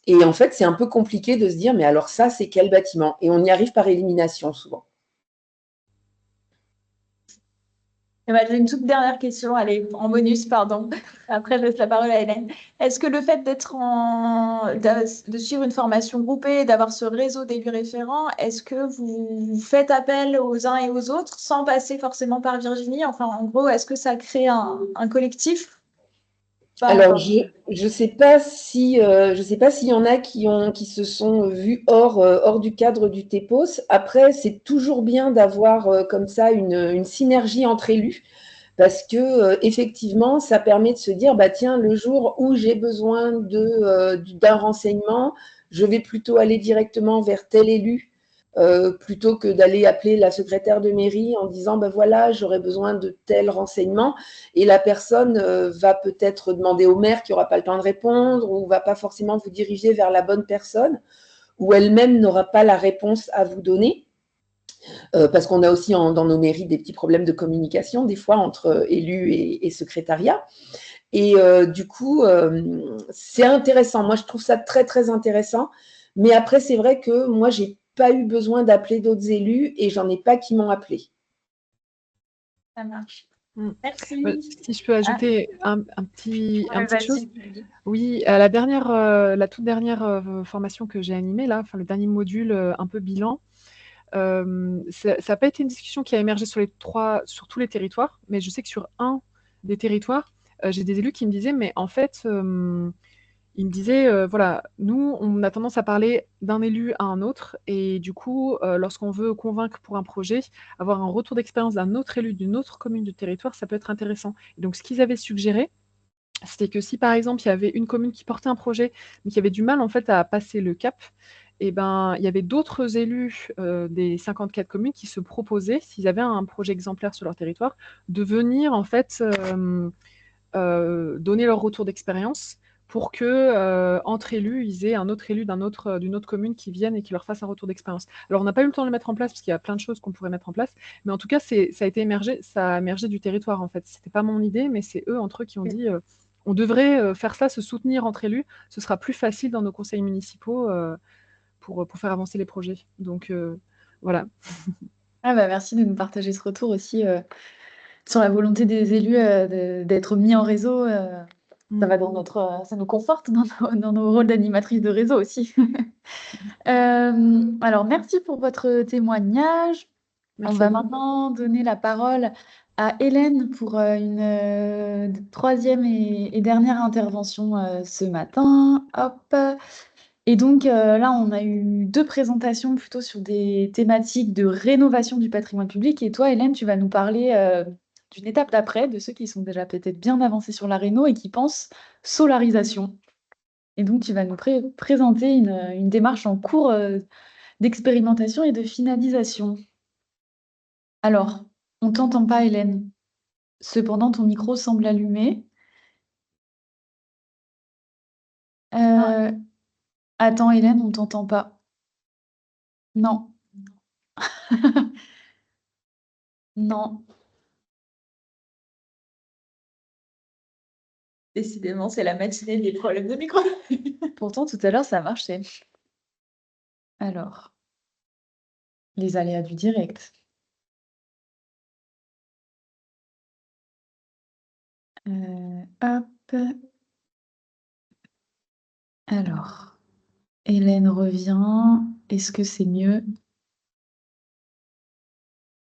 Et en fait, c'est un peu compliqué de se dire, mais alors ça, c'est quel bâtiment? Et on y arrive par élimination souvent. J'ai une toute dernière question, allez, en bonus, pardon. Après, je laisse la parole à Hélène. Est-ce que le fait de suivre une formation groupée, d'avoir ce réseau d'élus référents, est-ce que vous faites appel aux uns et aux autres sans passer forcément par Virginie? Enfin, en gros, est-ce que ça crée un collectif? Alors, je sais pas s'il y en a qui se sont vus hors du cadre du TEPOS. Après, c'est toujours bien d'avoir comme ça une synergie entre élus parce que effectivement, ça permet de se dire, bah tiens, le jour où j'ai besoin d'un renseignement, je vais plutôt aller directement vers tel élu plutôt que d'aller appeler la secrétaire de mairie en disant, ben voilà, j'aurais besoin de tel renseignement. Et la personne va peut-être demander au maire qui n'aura pas le temps de répondre ou va pas forcément vous diriger vers la bonne personne ou elle-même n'aura pas la réponse à vous donner. Parce qu'on a aussi dans nos mairies des petits problèmes de communication, des fois, entre élus et secrétariat. Et du coup, c'est intéressant. Moi, je trouve ça très, très intéressant. Mais après, c'est vrai que moi, j'ai pas eu besoin d'appeler d'autres élus et j'en ai pas qui m'ont appelé. Ça marche. Merci. Si je peux ajouter un petit chose. Vas-y. Oui, la toute dernière formation que j'ai animée, là, enfin, le dernier module un peu bilan, ça n'a pas été une discussion qui a émergé sur tous les territoires, mais je sais que sur un des territoires, j'ai des élus qui me disaient, mais en fait, ils me disaient, voilà, nous, on a tendance à parler d'un élu à un autre, et du coup, lorsqu'on veut convaincre pour un projet, avoir un retour d'expérience d'un autre élu d'une autre commune du territoire, ça peut être intéressant. Et donc, ce qu'ils avaient suggéré, c'était que si, par exemple, il y avait une commune qui portait un projet, mais qui avait du mal, en fait, à passer le cap, et ben, il y avait d'autres élus des 54 communes qui se proposaient, s'ils avaient un projet exemplaire sur leur territoire, de venir, en fait, donner leur retour d'expérience pour que entre élus, ils aient un autre élu d'une autre commune qui vienne et qui leur fasse un retour d'expérience. Alors, on n'a pas eu le temps de le mettre en place parce qu'il y a plein de choses qu'on pourrait mettre en place, mais en tout cas, ça a émergé du territoire, en fait. C'était pas mon idée, mais c'est eux, entre eux, qui ont dit on devrait faire ça, se soutenir entre élus, ce sera plus facile dans nos conseils municipaux pour faire avancer les projets. Donc, voilà. Merci de nous partager ce retour aussi sur la volonté des élus d'être mis en réseau. Ça nous conforte dans nos rôles d'animatrice de réseau aussi. Alors, merci pour votre témoignage. Merci On va à vous. maintenant donner la parole à Hélène pour une troisième et dernière intervention ce matin. Hop. Et donc là, on a eu 2 présentations plutôt sur des thématiques de rénovation du patrimoine public. Et toi, Hélène, tu vas nous parler d'une étape d'après, de ceux qui sont déjà peut-être bien avancés sur la réno et qui pensent solarisation. Et donc, tu vas nous présenter une démarche en cours d'expérimentation et de finalisation. Alors, on ne t'entend pas, Hélène. Cependant, ton micro semble allumé. Attends, Hélène, on ne t'entend pas. Non. Non. Décidément, c'est la matinée des problèmes de micro. Pourtant, tout à l'heure, ça marchait. Alors, les aléas du direct. Hop. Alors, Hélène revient. Est-ce que c'est mieux?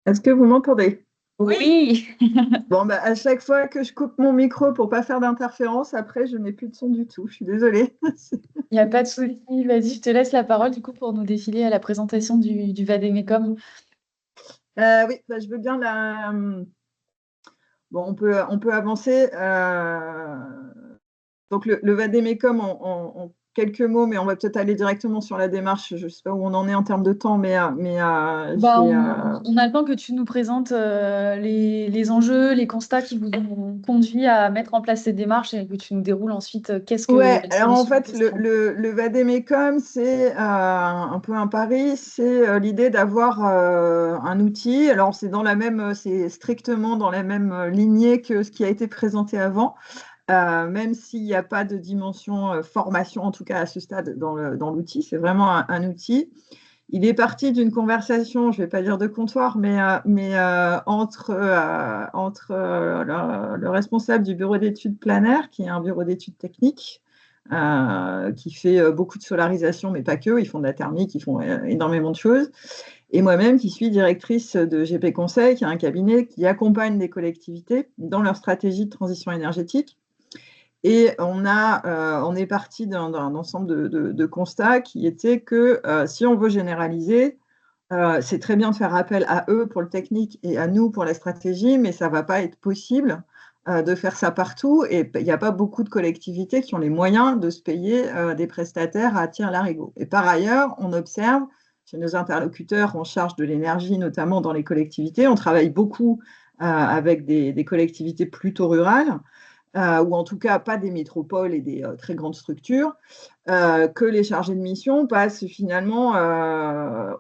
Est-ce que vous m'entendez? Oui. Bon, bah, à chaque fois que je coupe mon micro pour pas faire d'interférence, après, je n'ai plus de son du tout. Je suis désolée. Il n'y a pas de souci. Vas-y, je te laisse la parole du coup pour nous défiler à la présentation du Vademecum. Oui, bah, je veux bien la. Bon, on peut avancer. Donc, le Vademecum en quelques mots, mais on va peut-être aller directement sur la démarche. Je ne sais pas où on en est en termes de temps, mais Bah, on attend que tu nous présentes les enjeux, les constats qui vous ont conduit à mettre en place ces démarches et que tu nous déroules ensuite qu'est-ce que Ouais, les alors en solutions fait, possibles. le Vademecum, c'est un peu un pari, c'est l'idée d'avoir un outil. Alors, c'est strictement dans la même lignée que ce qui a été présenté avant, même s'il n'y a pas de dimension formation, en tout cas à ce stade, dans l'outil. C'est vraiment un outil. Il est parti d'une conversation, je ne vais pas dire de comptoir, mais entre le responsable du bureau d'études planaire, qui est un bureau d'études techniques, qui fait beaucoup de solarisation, mais pas que, ils font de la thermique, ils font énormément de choses, et moi-même qui suis directrice de GP Conseil, qui est un cabinet qui accompagne les collectivités dans leur stratégie de transition énergétique. Et on est parti d'un ensemble de constats qui étaient que si on veut généraliser, c'est très bien de faire appel à eux pour le technique et à nous pour la stratégie, mais ça ne va pas être possible de faire ça partout. Et il n'y a pas beaucoup de collectivités qui ont les moyens de se payer des prestataires à tir-larigot. Et par ailleurs, on observe chez nos interlocuteurs en charge de l'énergie, notamment dans les collectivités, on travaille beaucoup avec des collectivités plutôt rurales, ou en tout cas pas des métropoles et des très grandes structures, que les chargés de mission passent finalement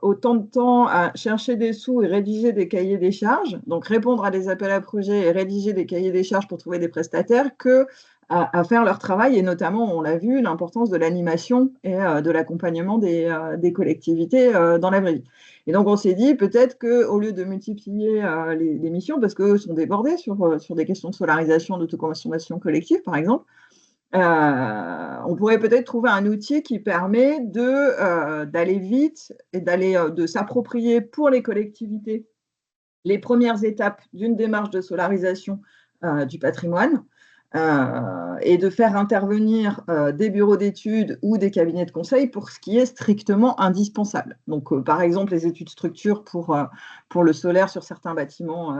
autant de temps à chercher des sous et rédiger des cahiers des charges, donc répondre à des appels à projets et rédiger des cahiers des charges pour trouver des prestataires, que à faire leur travail, et notamment, on l'a vu, l'importance de l'animation et de l'accompagnement des collectivités dans la vraie vie. Et donc, on s'est dit peut-être qu'au lieu de multiplier les missions, parce qu'eux sont débordés sur des questions de solarisation, d'autoconsommation collective, par exemple, on pourrait peut-être trouver un outil qui permet d'aller vite et de s'approprier pour les collectivités les premières étapes d'une démarche de solarisation du patrimoine, et de faire intervenir des bureaux d'études ou des cabinets de conseil pour ce qui est strictement indispensable. Donc, par exemple, les études structure pour le solaire sur certains bâtiments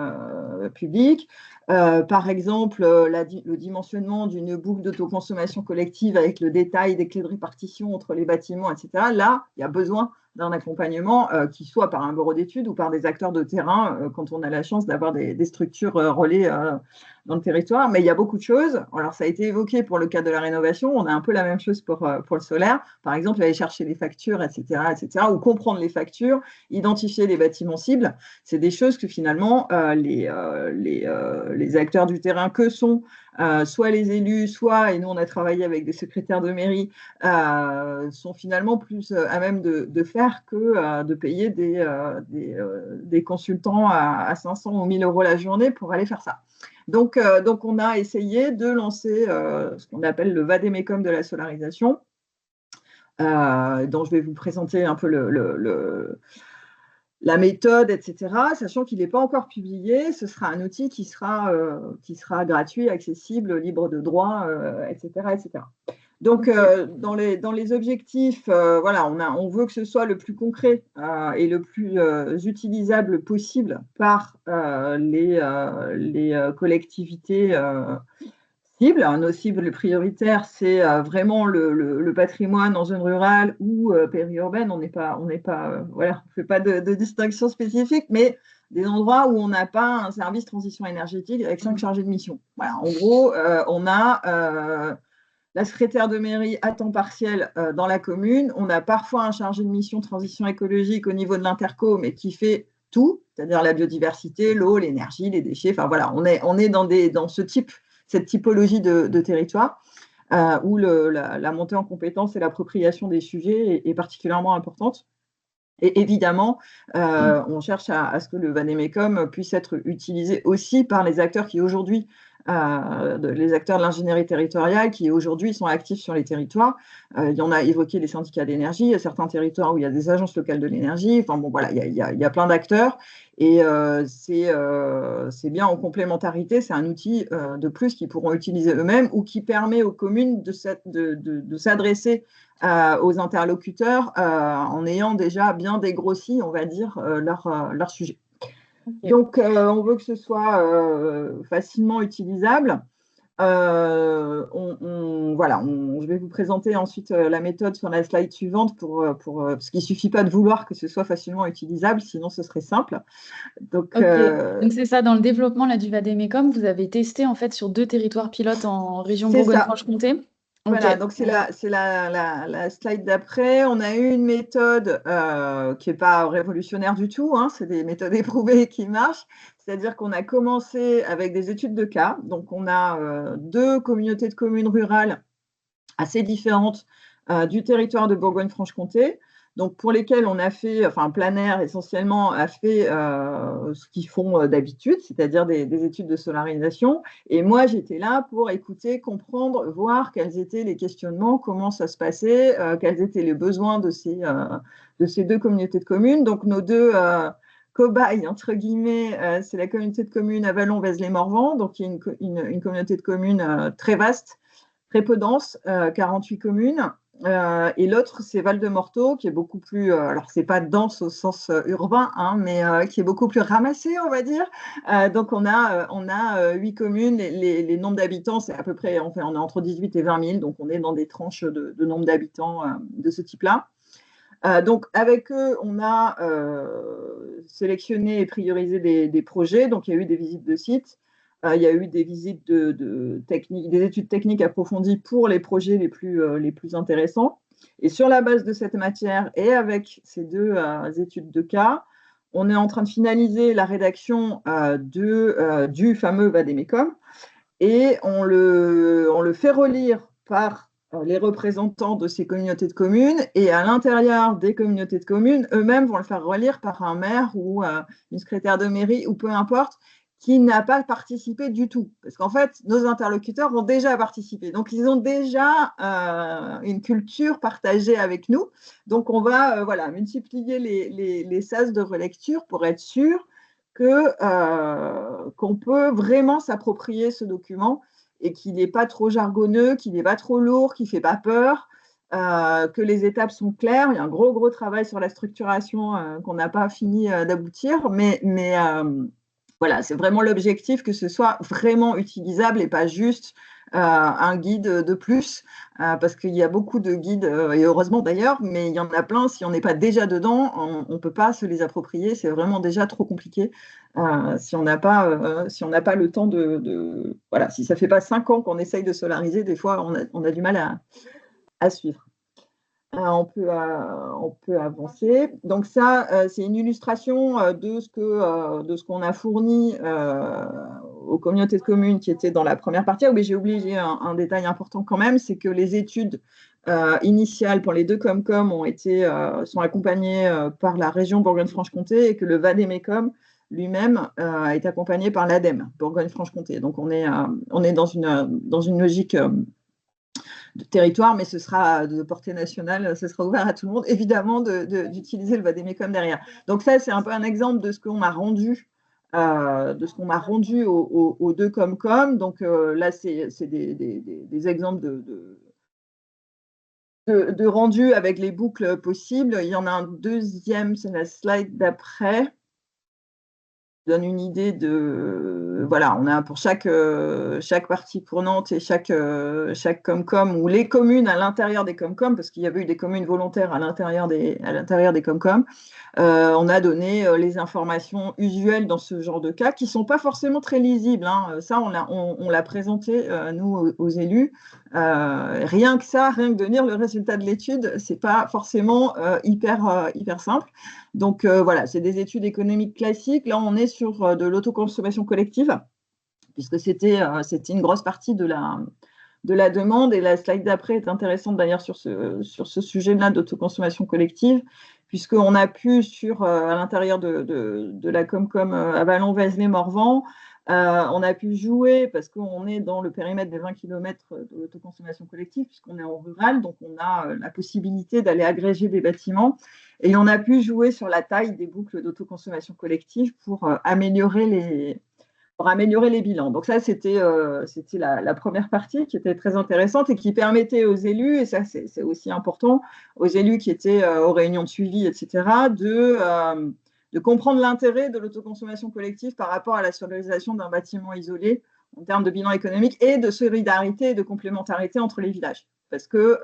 publics, par exemple, le dimensionnement d'une boucle d'autoconsommation collective avec le détail des clés de répartition entre les bâtiments, etc. Là, il y a besoin d'un accompagnement qui soit par un bureau d'études ou par des acteurs de terrain quand on a la chance d'avoir des structures relais dans le territoire. Mais il y a beaucoup de choses. Alors, ça a été évoqué pour le cas de la rénovation. On a un peu la même chose pour le solaire. Par exemple, aller chercher les factures, etc., ou comprendre les factures, identifier les bâtiments cibles. C'est des choses que finalement, les acteurs du terrain que sont soit les élus, soit, et nous on a travaillé avec des secrétaires de mairie, sont finalement plus à même de faire que de payer des consultants à 500 ou 1000 euros la journée pour aller faire ça. Donc on a essayé de lancer ce qu'on appelle le Vademecum de la solarisation, dont je vais vous présenter un peu la méthode, etc., sachant qu'il n'est pas encore publié. Ce sera un outil qui sera gratuit, accessible, libre de droit, etc., etc. Donc, dans les objectifs, voilà, on veut que ce soit le plus concret et le plus utilisable possible par les collectivités cibles. Nos cibles prioritaires, c'est vraiment le patrimoine en zone rurale ou périurbaine. On voilà, on fait pas de distinction spécifique, mais des endroits où on n'a pas un service transition énergétique avec 5 chargés de mission. Voilà, en gros, on a la secrétaire de mairie à temps partiel dans la commune. On a parfois un chargé de mission transition écologique au niveau de l'interco, mais qui fait tout, c'est-à-dire la biodiversité, l'eau, l'énergie, les déchets. Enfin voilà, on est dans cette typologie de territoire où la montée en compétences et l'appropriation des sujets est particulièrement importante. Et évidemment, on cherche à ce que le Vademecum puisse être utilisé aussi par les acteurs qui aujourd'hui, les acteurs de l'ingénierie territoriale qui aujourd'hui sont actifs sur les territoires. Il y en a évoqué les syndicats d'énergie, il y a certains territoires où il y a des agences locales de l'énergie. Enfin bon, voilà, il y a plein d'acteurs et c'est bien en complémentarité. C'est un outil de plus qu'ils pourront utiliser eux-mêmes ou qui permet aux communes de s'adresser aux interlocuteurs en ayant déjà bien dégrossi, on va dire, leur sujet. Okay. Donc, on veut que ce soit facilement utilisable. Voilà, je vais vous présenter ensuite la méthode sur la slide suivante parce qu'il ne suffit pas de vouloir que ce soit facilement utilisable, sinon ce serait simple. Donc, donc c'est ça, dans le développement là, du Vademecum, vous avez testé en fait sur 2 territoires pilotes en région Bourgogne-Franche-Comté. Voilà, donc c'est la slide d'après. On a eu une méthode qui n'est pas révolutionnaire du tout, hein, c'est des méthodes éprouvées qui marchent. C'est-à-dire qu'on a commencé avec des études de cas. Donc, on a 2 communautés de communes rurales assez différentes du territoire de Bourgogne-Franche-Comté. Donc, pour lesquelles on a fait, enfin, Planaire essentiellement a fait ce qu'ils font d'habitude, c'est-à-dire des études de solarisation. Et moi, j'étais là pour écouter, comprendre, voir quels étaient les questionnements, comment ça se passait, quels étaient les besoins de ces 2 communautés de communes. Donc, nos 2 cobayes, entre guillemets, c'est la communauté de communes Avallon-Vézelay-Morvan, donc qui est une communauté de communes très vaste, très peu dense, 48 communes. Et l'autre, c'est Val-de-Morteau, qui est beaucoup plus, alors c'est pas dense au sens urbain, hein, mais qui est beaucoup plus ramassé, on va dire. Donc on a 8 communes, les nombres d'habitants, c'est à peu près, on est entre 18 et 20 000, donc on est dans des tranches de nombre d'habitants de ce type-là. Donc avec eux, on a sélectionné et priorisé des projets, donc il y a eu des visites de sites. Il y a eu des visites des études techniques approfondies pour les projets les plus intéressants. Et sur la base de cette matière et avec ces 2 études de cas, on est en train de finaliser la rédaction du fameux Vademecum et on le fait relire par les représentants de ces communautés de communes et à l'intérieur des communautés de communes, eux-mêmes vont le faire relire par un maire ou une secrétaire de mairie ou peu importe, qui n'a pas participé du tout. Parce qu'en fait, nos interlocuteurs ont déjà participé. Donc, ils ont déjà une culture partagée avec nous. Donc, on va multiplier les sas de relecture pour être sûr qu'on peut vraiment s'approprier ce document et qu'il n'est pas trop jargonneux, qu'il n'est pas trop lourd, qu'il ne fait pas peur, que les étapes sont claires. Il y a un gros travail sur la structuration qu'on n'a pas fini d'aboutir, mais voilà, c'est vraiment l'objectif que ce soit vraiment utilisable et pas juste un guide de plus, parce qu'il y a beaucoup de guides, et heureusement d'ailleurs, mais il y en a plein, si on n'est pas déjà dedans, on ne peut pas se les approprier, c'est vraiment déjà trop compliqué si on n'a pas le temps voilà, si ça ne fait pas 5 ans qu'on essaye de solariser, des fois on a du mal à suivre. On peut avancer. Donc ça, c'est une illustration de ce qu'on a fourni aux communautés de communes qui étaient dans la première partie. Oui, j'ai oublié un détail important quand même, c'est que les études initiales pour les 2 Comcom sont accompagnées par la région Bourgogne-Franche-Comté et que le Vademecum lui-même est accompagné par l'ADEME Bourgogne-Franche-Comté. Donc on est dans une logique de territoire, mais ce sera de portée nationale, ce sera ouvert à tout le monde, évidemment, d'utiliser le Vademecum derrière. Donc ça, c'est un peu un exemple de ce qu'on a rendu, aux 2 Comcom. Donc là, c'est des exemples de rendu avec les boucles possibles. Il y en a un deuxième, c'est la slide d'après. Donne une idée de, voilà, on a pour chaque partie prenante et chaque Comcom ou les communes à l'intérieur des Comcom, parce qu'il y avait eu des communes volontaires à l'intérieur des Comcom, on a donné les informations usuelles dans ce genre de cas qui ne sont pas forcément très lisibles, hein. Ça, on l'a présenté, nous, aux élus, Rien que ça, rien que de lire le résultat de l'étude, ce n'est pas forcément hyper simple. Donc voilà, c'est des études économiques classiques. Là, on est sur de l'autoconsommation collective, puisque c'était une grosse partie de la demande. Et la slide d'après est intéressante d'ailleurs sur ce sujet-là d'autoconsommation collective, puisqu'on a pu, à l'intérieur de la Comcom Avalon, Vézelay, Morvan, on a pu jouer, parce qu'on est dans le périmètre des 20 km de l'autoconsommation collective, puisqu'on est en rural, donc on a la possibilité d'aller agréger des bâtiments, et on a pu jouer sur la taille des boucles d'autoconsommation collective pour améliorer les bilans. Donc ça, c'était la première partie qui était très intéressante et qui permettait aux élus, et ça c'est aussi important, aux élus qui étaient aux réunions de suivi, etc., de comprendre l'intérêt de l'autoconsommation collective par rapport à la solarisation d'un bâtiment isolé en termes de bilan économique et de solidarité et de complémentarité entre les villages. Parce que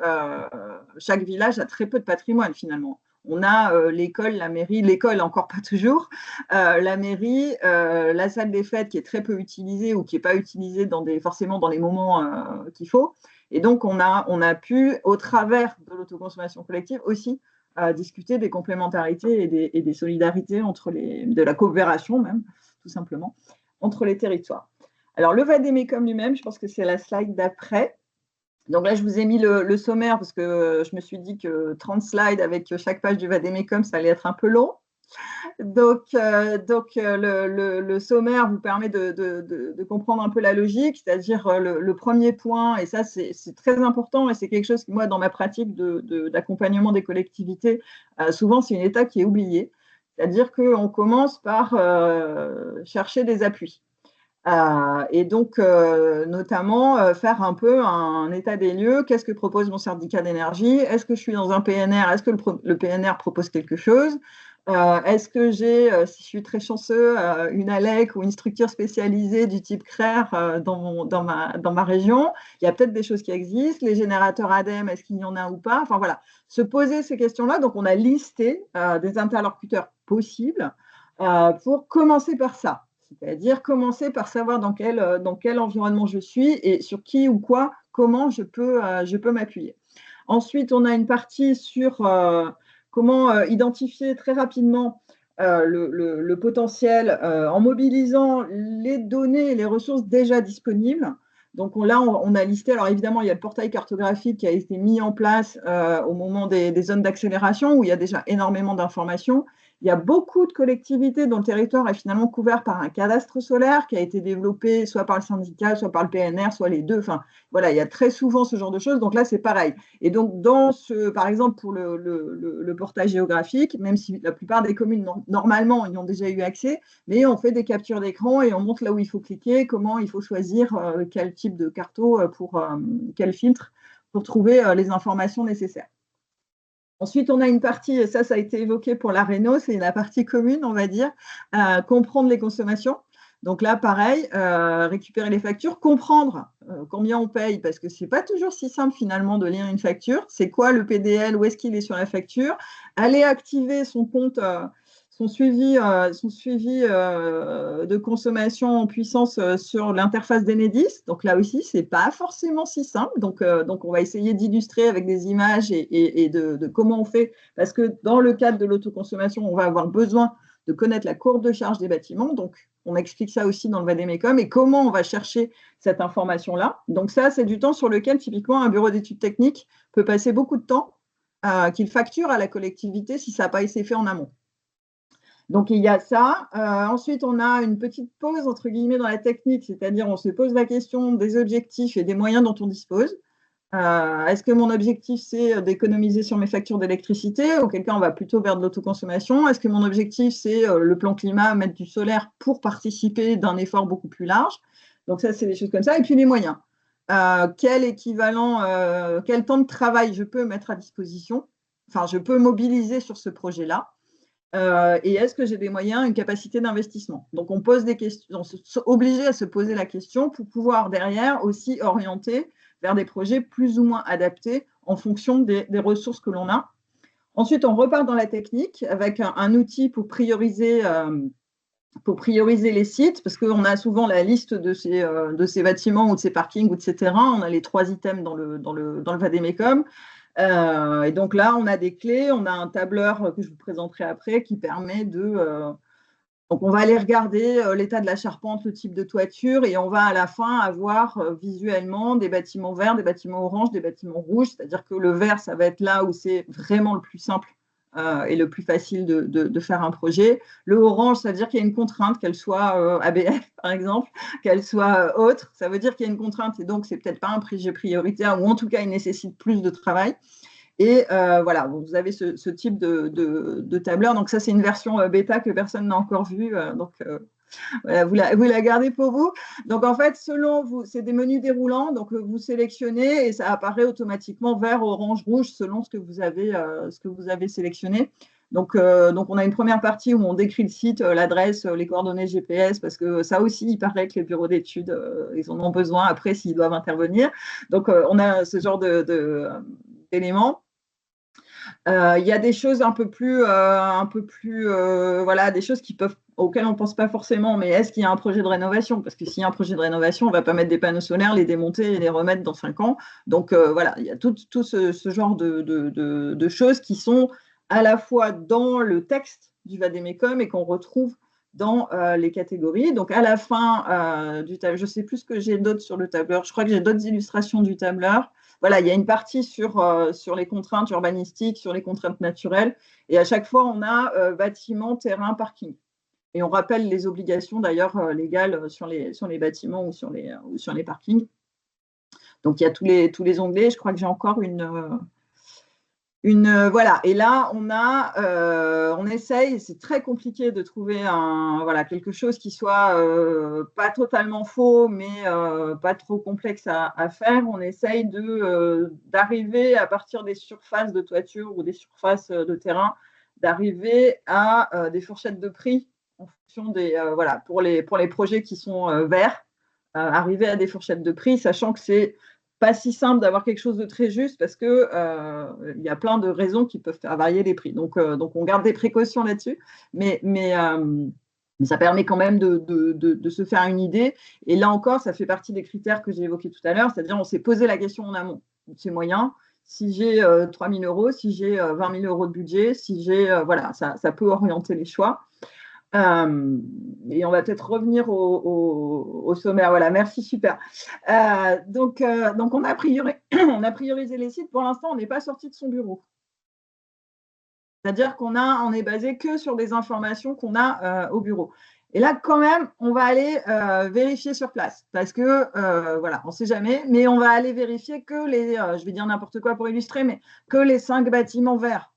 chaque village a très peu de patrimoine finalement. On a l'école, la mairie, l'école encore pas toujours, la mairie, la salle des fêtes qui est très peu utilisée ou qui n'est pas utilisée forcément dans les moments qu'il faut. Et donc, on a pu, au travers de l'autoconsommation collective, aussi discuter des complémentarités et des solidarités de la coopération même, tout simplement, entre les territoires. Alors, le Vademecum lui-même, je pense que c'est la slide d'après. Donc là, je vous ai mis le sommaire parce que je me suis dit que 30 slides avec chaque page du Vademecum, ça allait être un peu long. Donc le sommaire vous permet de comprendre un peu la logique, c'est-à-dire le premier point, et ça c'est très important et c'est quelque chose que moi dans ma pratique d'accompagnement des collectivités, souvent c'est une étape qui est oubliée, c'est-à-dire qu'on commence par chercher des appuis. Et donc, notamment, faire un peu un état des lieux. Qu'est-ce que propose mon syndicat d'énergie? Est-ce que je suis dans un PNR? Est-ce que le PNR propose quelque chose? Est-ce que j'ai, si je suis très chanceux, une ALEC ou une structure spécialisée du type CRER dans ma région? Il y a peut-être des choses qui existent. Les générateurs ADEME, est-ce qu'il y en a ou pas? Enfin voilà, se poser ces questions-là. Donc, on a listé des interlocuteurs possibles pour commencer par ça. C'est-à-dire commencer par savoir dans quel environnement je suis et sur qui ou quoi, comment je peux m'appuyer. Ensuite, on a une partie sur comment identifier très rapidement le potentiel en mobilisant les données et les ressources déjà disponibles. Donc là, on a listé, alors évidemment, il y a le portail cartographique qui a été mis en place au moment des zones d'accélération où il y a déjà énormément d'informations. Il y a beaucoup de collectivités dont le territoire est finalement couvert par un cadastre solaire qui a été développé soit par le syndicat, soit par le PNR, soit les deux. Enfin, voilà, il y a très souvent ce genre de choses. Donc là, c'est pareil. Et donc, par exemple, pour le portail géographique, même si la plupart des communes, normalement, y ont déjà eu accès, mais on fait des captures d'écran et on montre là où il faut cliquer, comment il faut choisir quel type de carto quel filtre pour trouver les informations nécessaires. Ensuite, on a une partie, ça a été évoqué pour la réno, c'est la partie commune, on va dire, comprendre les consommations. Donc là, pareil, récupérer les factures, comprendre combien on paye, parce que ce n'est pas toujours si simple finalement de lire une facture. C'est quoi le PDL, où est-ce qu'il est sur la facture? Aller activer son compte, son suivi de consommation en puissance sur l'interface d'Enedis. Donc là aussi, ce n'est pas forcément si simple. Donc on va essayer d'illustrer avec des images et de comment on fait. Parce que dans le cadre de l'autoconsommation, on va avoir besoin de connaître la courbe de charge des bâtiments. Donc, on explique ça aussi dans le Vademecum et comment on va chercher cette information-là. Donc ça, c'est du temps sur lequel, typiquement, un bureau d'études techniques peut passer beaucoup de temps qu'il facture à la collectivité si ça n'a pas été fait en amont. Donc, il y a ça. Ensuite, on a une petite pause, entre guillemets, dans la technique, c'est-à-dire on se pose la question des objectifs et des moyens dont on dispose. Est-ce que mon objectif, c'est d'économiser sur mes factures d'électricité? Auquel cas, on va plutôt vers de l'autoconsommation. Est-ce que mon objectif, c'est le plan climat, mettre du solaire pour participer d'un effort beaucoup plus large? Donc ça, c'est des choses comme ça. Et puis, les moyens. Quel temps de travail je peux mettre à disposition? Enfin, je peux mobiliser sur ce projet-là. Et est-ce que j'ai des moyens, une capacité d'investissement? Donc, on pose des questions, on est obligé à se poser la question pour pouvoir derrière aussi orienter vers des projets plus ou moins adaptés en fonction des ressources que l'on a. Ensuite, on repart dans la technique avec un outil pour prioriser pour prioriser les sites, parce qu'on a souvent la liste de ces bâtiments ou de ces parkings ou de ces terrains. On a les 3 items dans le Vademecum. Et donc là, on a des clés, on a un tableur que je vous présenterai après qui permet donc, on va aller regarder l'état de la charpente, le type de toiture, et on va à la fin avoir visuellement des bâtiments verts, des bâtiments oranges, des bâtiments rouges. C'est-à-dire que le vert, ça va être là où c'est vraiment le plus simple et le plus facile de faire un projet. Le orange, ça veut dire qu'il y a une contrainte, qu'elle soit ABF, par exemple, qu'elle soit autre. Ça veut dire qu'il y a une contrainte, et donc, c'est peut-être pas un projet prioritaire, ou en tout cas, il nécessite plus de travail. Et voilà, vous avez ce type de tableur. Donc, ça, c'est une version bêta que personne n'a encore vue. Donc, voilà, vous la gardez pour vous. Donc, en fait, selon vous, c'est des menus déroulants. Donc, vous sélectionnez et ça apparaît automatiquement vert, orange, rouge selon ce que vous avez sélectionné. Donc, on a une première partie où on décrit le site, l'adresse, les coordonnées GPS, parce que ça aussi, il paraît que les bureaux d'études, ils en ont besoin après s'ils doivent intervenir. Donc, on a ce genre d'éléments. Il y a des choses un peu plus voilà, des choses auxquelles on ne pense pas forcément, mais est-ce qu'il y a un projet de rénovation? Parce que s'il y a un projet de rénovation, on ne va pas mettre des panneaux solaires, les démonter et les remettre dans 5 ans. Donc voilà, il y a tout ce genre de choses qui sont à la fois dans le texte du Vademecum et qu'on retrouve dans les catégories. Donc à la fin du tableur, je ne sais plus ce que j'ai d'autre sur le tableur, je crois que j'ai d'autres illustrations du tableur. Voilà, il y a une partie sur les contraintes urbanistiques, sur les contraintes naturelles. Et à chaque fois, on a bâtiment, terrain, parking. Et on rappelle les obligations d'ailleurs légales sur les bâtiments ou sur les parkings. Donc, il y a tous les onglets. Je crois que j'ai encore voilà, et là on essaye, c'est très compliqué de trouver quelque chose qui soit pas totalement faux, mais pas trop complexe à faire. On essaye d'arriver à partir des surfaces de toiture ou des surfaces de terrain, d'arriver à des fourchettes de prix en fonction pour les projets qui sont verts, arriver à des fourchettes de prix, sachant que c'est pas si simple d'avoir quelque chose de très juste parce que il y a plein de raisons qui peuvent faire varier les prix. Donc on garde des précautions là-dessus, mais ça permet quand même de se faire une idée. Et là encore, ça fait partie des critères que j'ai évoqués tout à l'heure, c'est-à-dire on s'est posé la question en amont. C'est moyen. Si j'ai 3 000 €, si j'ai 20 000 € de budget, si j'ai ça peut orienter les choix. Et on va peut-être revenir au sommaire. Voilà, merci, super. Donc on a priorisé les sites. Pour l'instant, on n'est pas sorti de son bureau. C'est-à-dire qu'on est basé que sur des informations qu'on a au bureau. Et là, quand même, on va aller vérifier sur place parce que, on ne sait jamais, mais on va aller vérifier que je vais dire n'importe quoi pour illustrer, mais que les 5 bâtiments verts.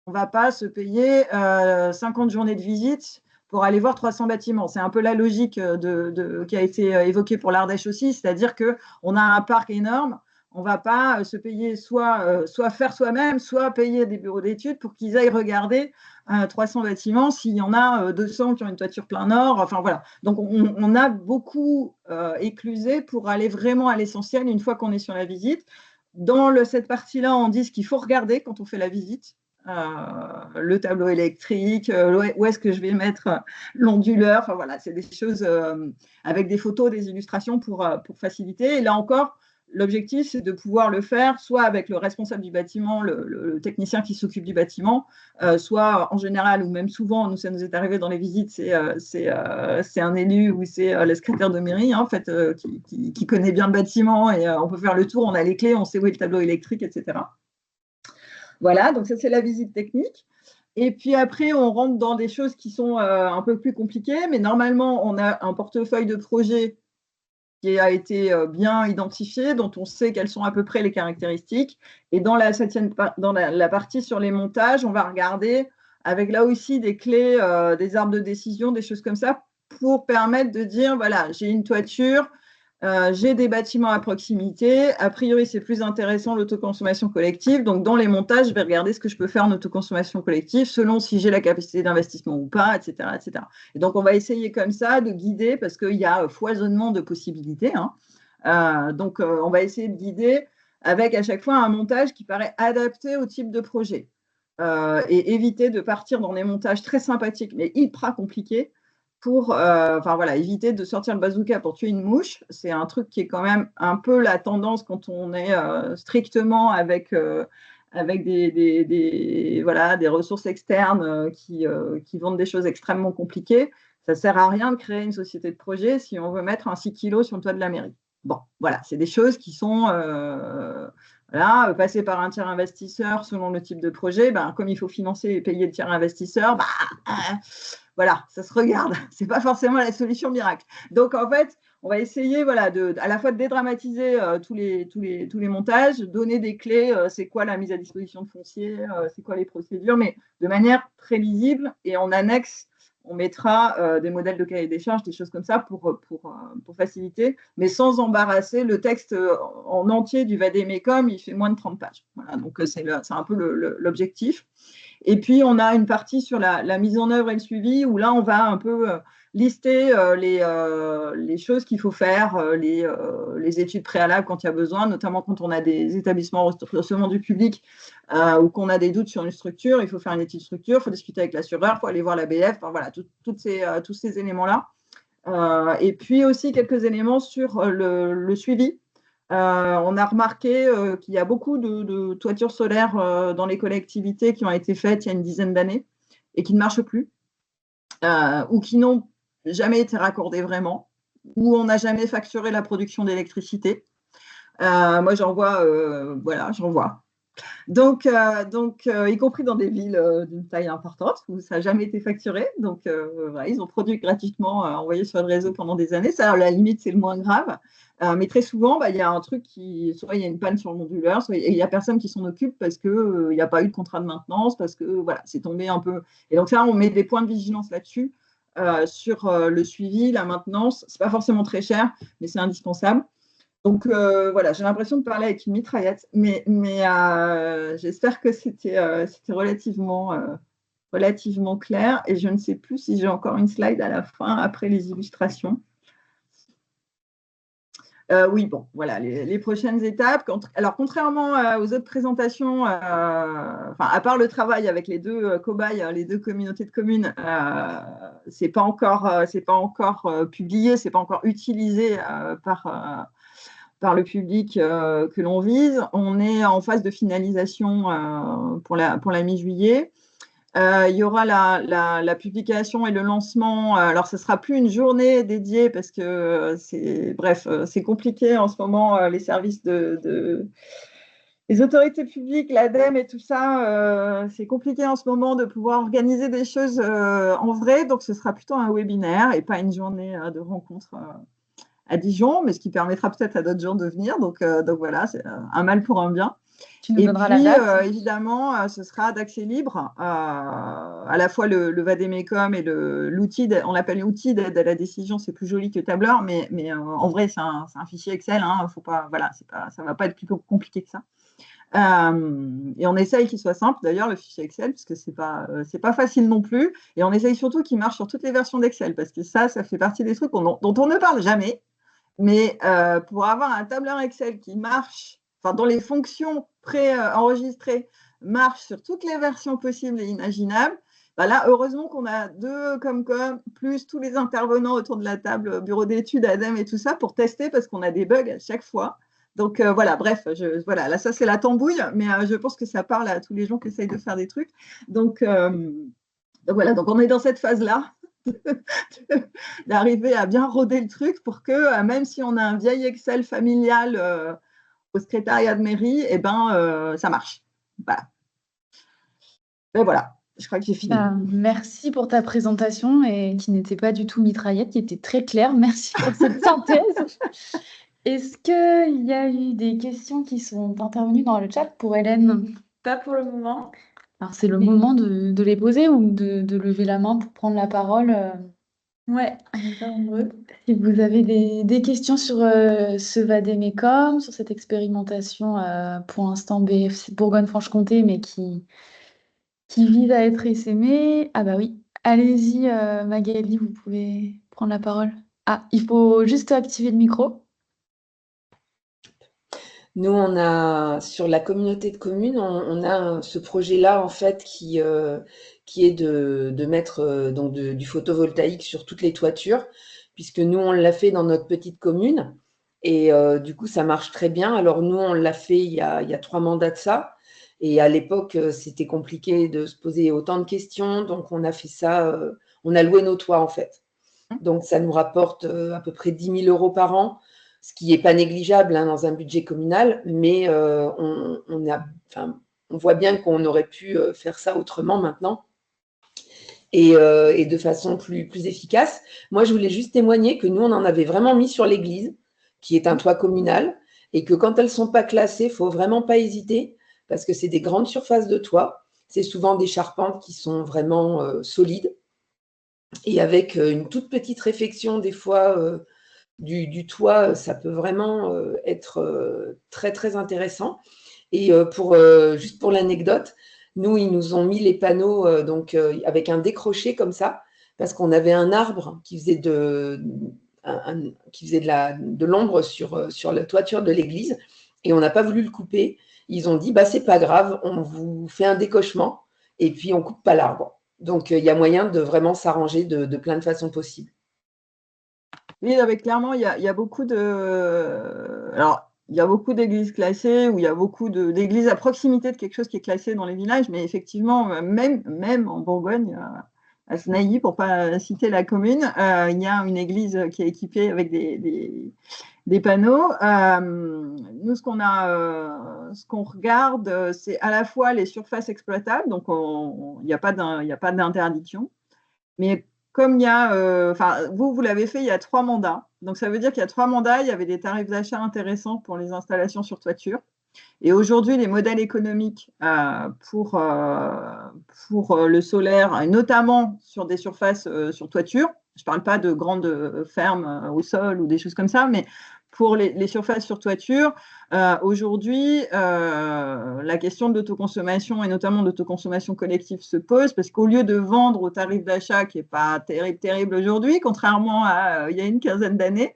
On ne va pas se payer 50 journées de visite pour aller voir 300 bâtiments. C'est un peu la logique qui a été évoquée pour l'Ardèche aussi, c'est-à-dire qu'on a un parc énorme, on ne va pas se payer soit faire soi-même, soit payer des bureaux d'études pour qu'ils aillent regarder 300 bâtiments s'il y en a 200 qui ont une toiture plein nord. Enfin voilà. Donc on a beaucoup éclusé pour aller vraiment à l'essentiel une fois qu'on est sur la visite. Dans cette partie-là, on dit ce qu'il faut regarder quand on fait la visite. Le tableau électrique, où est-ce que je vais mettre l'onduleur, enfin voilà, c'est des choses avec des photos, des illustrations pour faciliter. Et là encore, l'objectif, c'est de pouvoir le faire soit avec le responsable du bâtiment, le technicien qui s'occupe du bâtiment, soit en général, ou même souvent, ça nous est arrivé dans les visites, c'est un élu ou c'est le secrétaire de mairie, en fait, qui connaît bien le bâtiment et on peut faire le tour, on a les clés, on sait où est le tableau électrique, etc. Voilà, donc ça, c'est la visite technique. Et puis après, on rentre dans des choses qui sont un peu plus compliquées, mais normalement, on a un portefeuille de projets qui a été bien identifié, dont on sait quelles sont à peu près les caractéristiques. Et dans la partie sur les montages, on va regarder avec là aussi des clés, des arbres de décision, des choses comme ça, pour permettre de dire, voilà, j'ai une toiture, j'ai des bâtiments à proximité. A priori, c'est plus intéressant l'autoconsommation collective. Donc, dans les montages, je vais regarder ce que je peux faire en autoconsommation collective selon si j'ai la capacité d'investissement ou pas, etc., etc. Et donc, on va essayer comme ça de guider parce qu'il y a foisonnement de possibilités. Donc, on va essayer de guider avec à chaque fois un montage qui paraît adapté au type de projet et éviter de partir dans des montages très sympathiques mais hyper compliqués pour éviter de sortir le bazooka pour tuer une mouche. C'est un truc qui est quand même un peu la tendance quand on est strictement avec des ressources externes qui vendent des choses extrêmement compliquées. Ça ne sert à rien de créer une société de projet si on veut mettre un 6 kilos sur le toit de la mairie. Bon, voilà, c'est des choses qui sont passées par un tiers investisseur selon le type de projet. Comme il faut financer et payer le tiers investisseur, voilà, ça se regarde. Ce n'est pas forcément la solution miracle. Donc, en fait, on va essayer à la fois de dédramatiser tous les montages, donner des clés, c'est quoi la mise à disposition de foncier, c'est quoi les procédures, mais de manière très lisible. Et en annexe, on mettra des modèles de cahier des charges, des choses comme ça pour faciliter, mais sans embarrasser. Le texte en entier du Vademecum, il fait moins de 30 pages. Voilà, donc c'est un peu l'objectif. Et puis, on a une partie sur la mise en œuvre et le suivi, où là, on va un peu lister les choses qu'il faut faire, les études préalables quand il y a besoin, notamment quand on a des établissements recevant du public ou qu'on a des doutes sur une structure. Il faut faire une étude structure, il faut discuter avec l'assureur, il faut aller voir l'ABF, voilà, tous ces éléments-là. Et puis aussi quelques éléments sur le suivi. On a remarqué qu'il y a beaucoup de toitures solaires dans les collectivités qui ont été faites il y a une dizaine d'années et qui ne marchent plus ou qui n'ont jamais été raccordées vraiment, où on n'a jamais facturé la production d'électricité. Moi, j'en vois. Donc, y compris dans des villes d'une taille importante où ça n'a jamais été facturé. Donc, ils ont produit gratuitement, envoyé sur le réseau pendant des années. Ça, à la limite, c'est le moins grave. Mais très souvent, il y a un truc soit il y a une panne sur le moduleur, soit il n'y a personne qui s'en occupe parce qu'il n'y a pas eu de contrat de maintenance, parce que voilà, c'est tombé un peu. Et donc, ça, on met des points de vigilance là-dessus, sur le suivi, la maintenance. Ce n'est pas forcément très cher, mais c'est indispensable. Donc voilà, j'ai l'impression de parler avec une mitraillette, mais j'espère que c'était relativement clair. Et je ne sais plus si j'ai encore une slide à la fin après les illustrations. Oui, bon, voilà, les prochaines étapes. Alors, contrairement aux autres présentations, à part le travail avec les deux cobayes, les deux communautés de communes, c'est pas encore publié, c'est pas encore utilisé par le public que l'on vise. On est en phase de finalisation pour la mi-juillet. Il y aura la publication et le lancement. Alors, ce ne sera plus une journée dédiée parce que c'est compliqué en ce moment, les services les autorités publiques, l'ADEME et tout ça. C'est compliqué en ce moment de pouvoir organiser des choses en vrai. Donc, ce sera plutôt un webinaire et pas une journée de rencontre à Dijon, mais ce qui permettra peut-être à d'autres gens de venir. Donc voilà, c'est un mal pour un bien. Tu nous donneras la date. Évidemment, ce sera d'accès libre, à la fois le Vademecum et l'outil, on l'appelle outil d'aide à la décision, c'est plus joli que tableur, mais en vrai, c'est un fichier Excel, faut pas, voilà, ça ne va pas être plus compliqué que ça. Et on essaye qu'il soit simple, d'ailleurs, le fichier Excel, parce que c'est pas facile non plus, et on essaye surtout qu'il marche sur toutes les versions d'Excel, parce que ça fait partie des trucs dont on ne parle jamais, mais pour avoir un tableur Excel qui marche, dont les fonctions pré-enregistrées marchent sur toutes les versions possibles et imaginables, là, heureusement qu'on a deux Comcom, plus tous les intervenants autour de la table, bureau d'études, ADEME et tout ça, pour tester, parce qu'on a des bugs à chaque fois. Donc voilà, bref, là, ça c'est la tambouille, mais je pense que ça parle à tous les gens qui essayent de faire des trucs. Donc voilà, donc on est dans cette phase-là, d'arriver à bien roder le truc pour que, même si on a un vieil Excel familial au secrétariat de mairie, ça marche. Voilà. Et voilà, je crois que j'ai fini. Merci pour ta présentation, et qui n'était pas du tout mitraillette, qui était très claire. Merci pour cette synthèse. Est-ce qu'il y a eu des questions qui sont intervenues dans le chat pour Hélène? Pas pour le moment. Alors, c'est le moment de les poser ou de lever la main pour prendre la parole. Ouais, on est pas nombreux. Si vous avez des questions sur ce Vademecum, sur cette expérimentation, pour l'instant BFC Bourgogne-Franche-Comté, mais qui vise à être essaimée. Ah bah oui, allez-y Magali, vous pouvez prendre la parole. Ah, il faut juste activer le micro. Nous, sur la communauté de communes, on a ce projet-là, en fait, qui est de mettre donc du photovoltaïque sur toutes les toitures, puisque nous, on l'a fait dans notre petite commune. Et du coup, ça marche très bien. Alors, nous, on l'a fait il y a 3 mandats de ça. Et à l'époque, c'était compliqué de se poser autant de questions. Donc, on a fait ça, on a loué nos toits, en fait. Donc, ça nous rapporte à peu près 10 000 € par an, ce qui n'est pas négligeable dans un budget communal, mais on voit bien qu'on aurait pu faire ça autrement maintenant et de façon plus efficace. Moi, je voulais juste témoigner que nous, on en avait vraiment mis sur l'église, qui est un toit communal, et que quand elles ne sont pas classées, il ne faut vraiment pas hésiter, parce que c'est des grandes surfaces de toit. C'est souvent des charpentes qui sont vraiment solides. Et avec une toute petite réfection, des fois, du toit, ça peut vraiment être très, très intéressant. Et juste pour l'anecdote, nous, ils nous ont mis les panneaux avec un décroché comme ça, parce qu'on avait un arbre qui faisait de l'ombre sur la toiture de l'église, et on n'a pas voulu le couper. Ils ont dit, c'est pas grave, on vous fait un décochement, et puis on coupe pas l'arbre. Donc, il y a moyen de vraiment s'arranger de plein de façons possibles. Oui, clairement, il y a beaucoup Alors, il y a beaucoup d'églises classées, ou il y a beaucoup d'églises à proximité de quelque chose qui est classé dans les villages, mais effectivement, même en Bourgogne, à Snailly, pour ne pas citer la commune, il y a une église qui est équipée avec des panneaux. Nous, ce qu'on regarde, c'est à la fois les surfaces exploitables, donc il n'y a pas d'interdiction, mais comme il y a, vous l'avez fait il y a 3 mandats, donc ça veut dire qu'il y a 3 mandats, il y avait des tarifs d'achat intéressants pour les installations sur toiture. Et aujourd'hui, les modèles économiques pour le solaire, et notamment sur des surfaces sur toiture, je ne parle pas de grandes fermes au sol ou des choses comme ça, mais pour les surfaces sur toiture, aujourd'hui, la question de l'autoconsommation et notamment d'autoconsommation collective se pose, parce qu'au lieu de vendre au tarif d'achat qui n'est pas terrible aujourd'hui, contrairement à il y a une quinzaine d'années,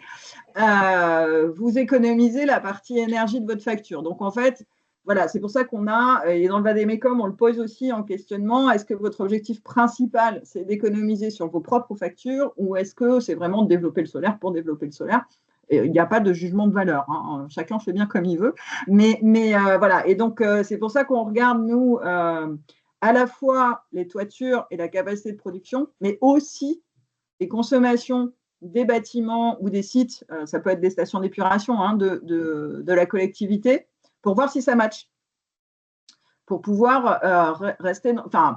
vous économisez la partie énergie de votre facture. Donc, en fait, voilà, c'est pour ça qu'on a, et dans le Vade-Mecum, on le pose aussi en questionnement, est-ce que votre objectif principal, c'est d'économiser sur vos propres factures, ou est-ce que c'est vraiment de développer le solaire pour développer le solaire? Il n'y a pas de jugement de valeur, hein. Chacun fait bien comme il veut. Mais voilà, et donc c'est pour ça qu'on regarde, nous, à la fois les toitures et la capacité de production, mais aussi les consommations des bâtiments ou des sites, ça peut être des stations d'épuration de la collectivité, pour voir si ça match, pour pouvoir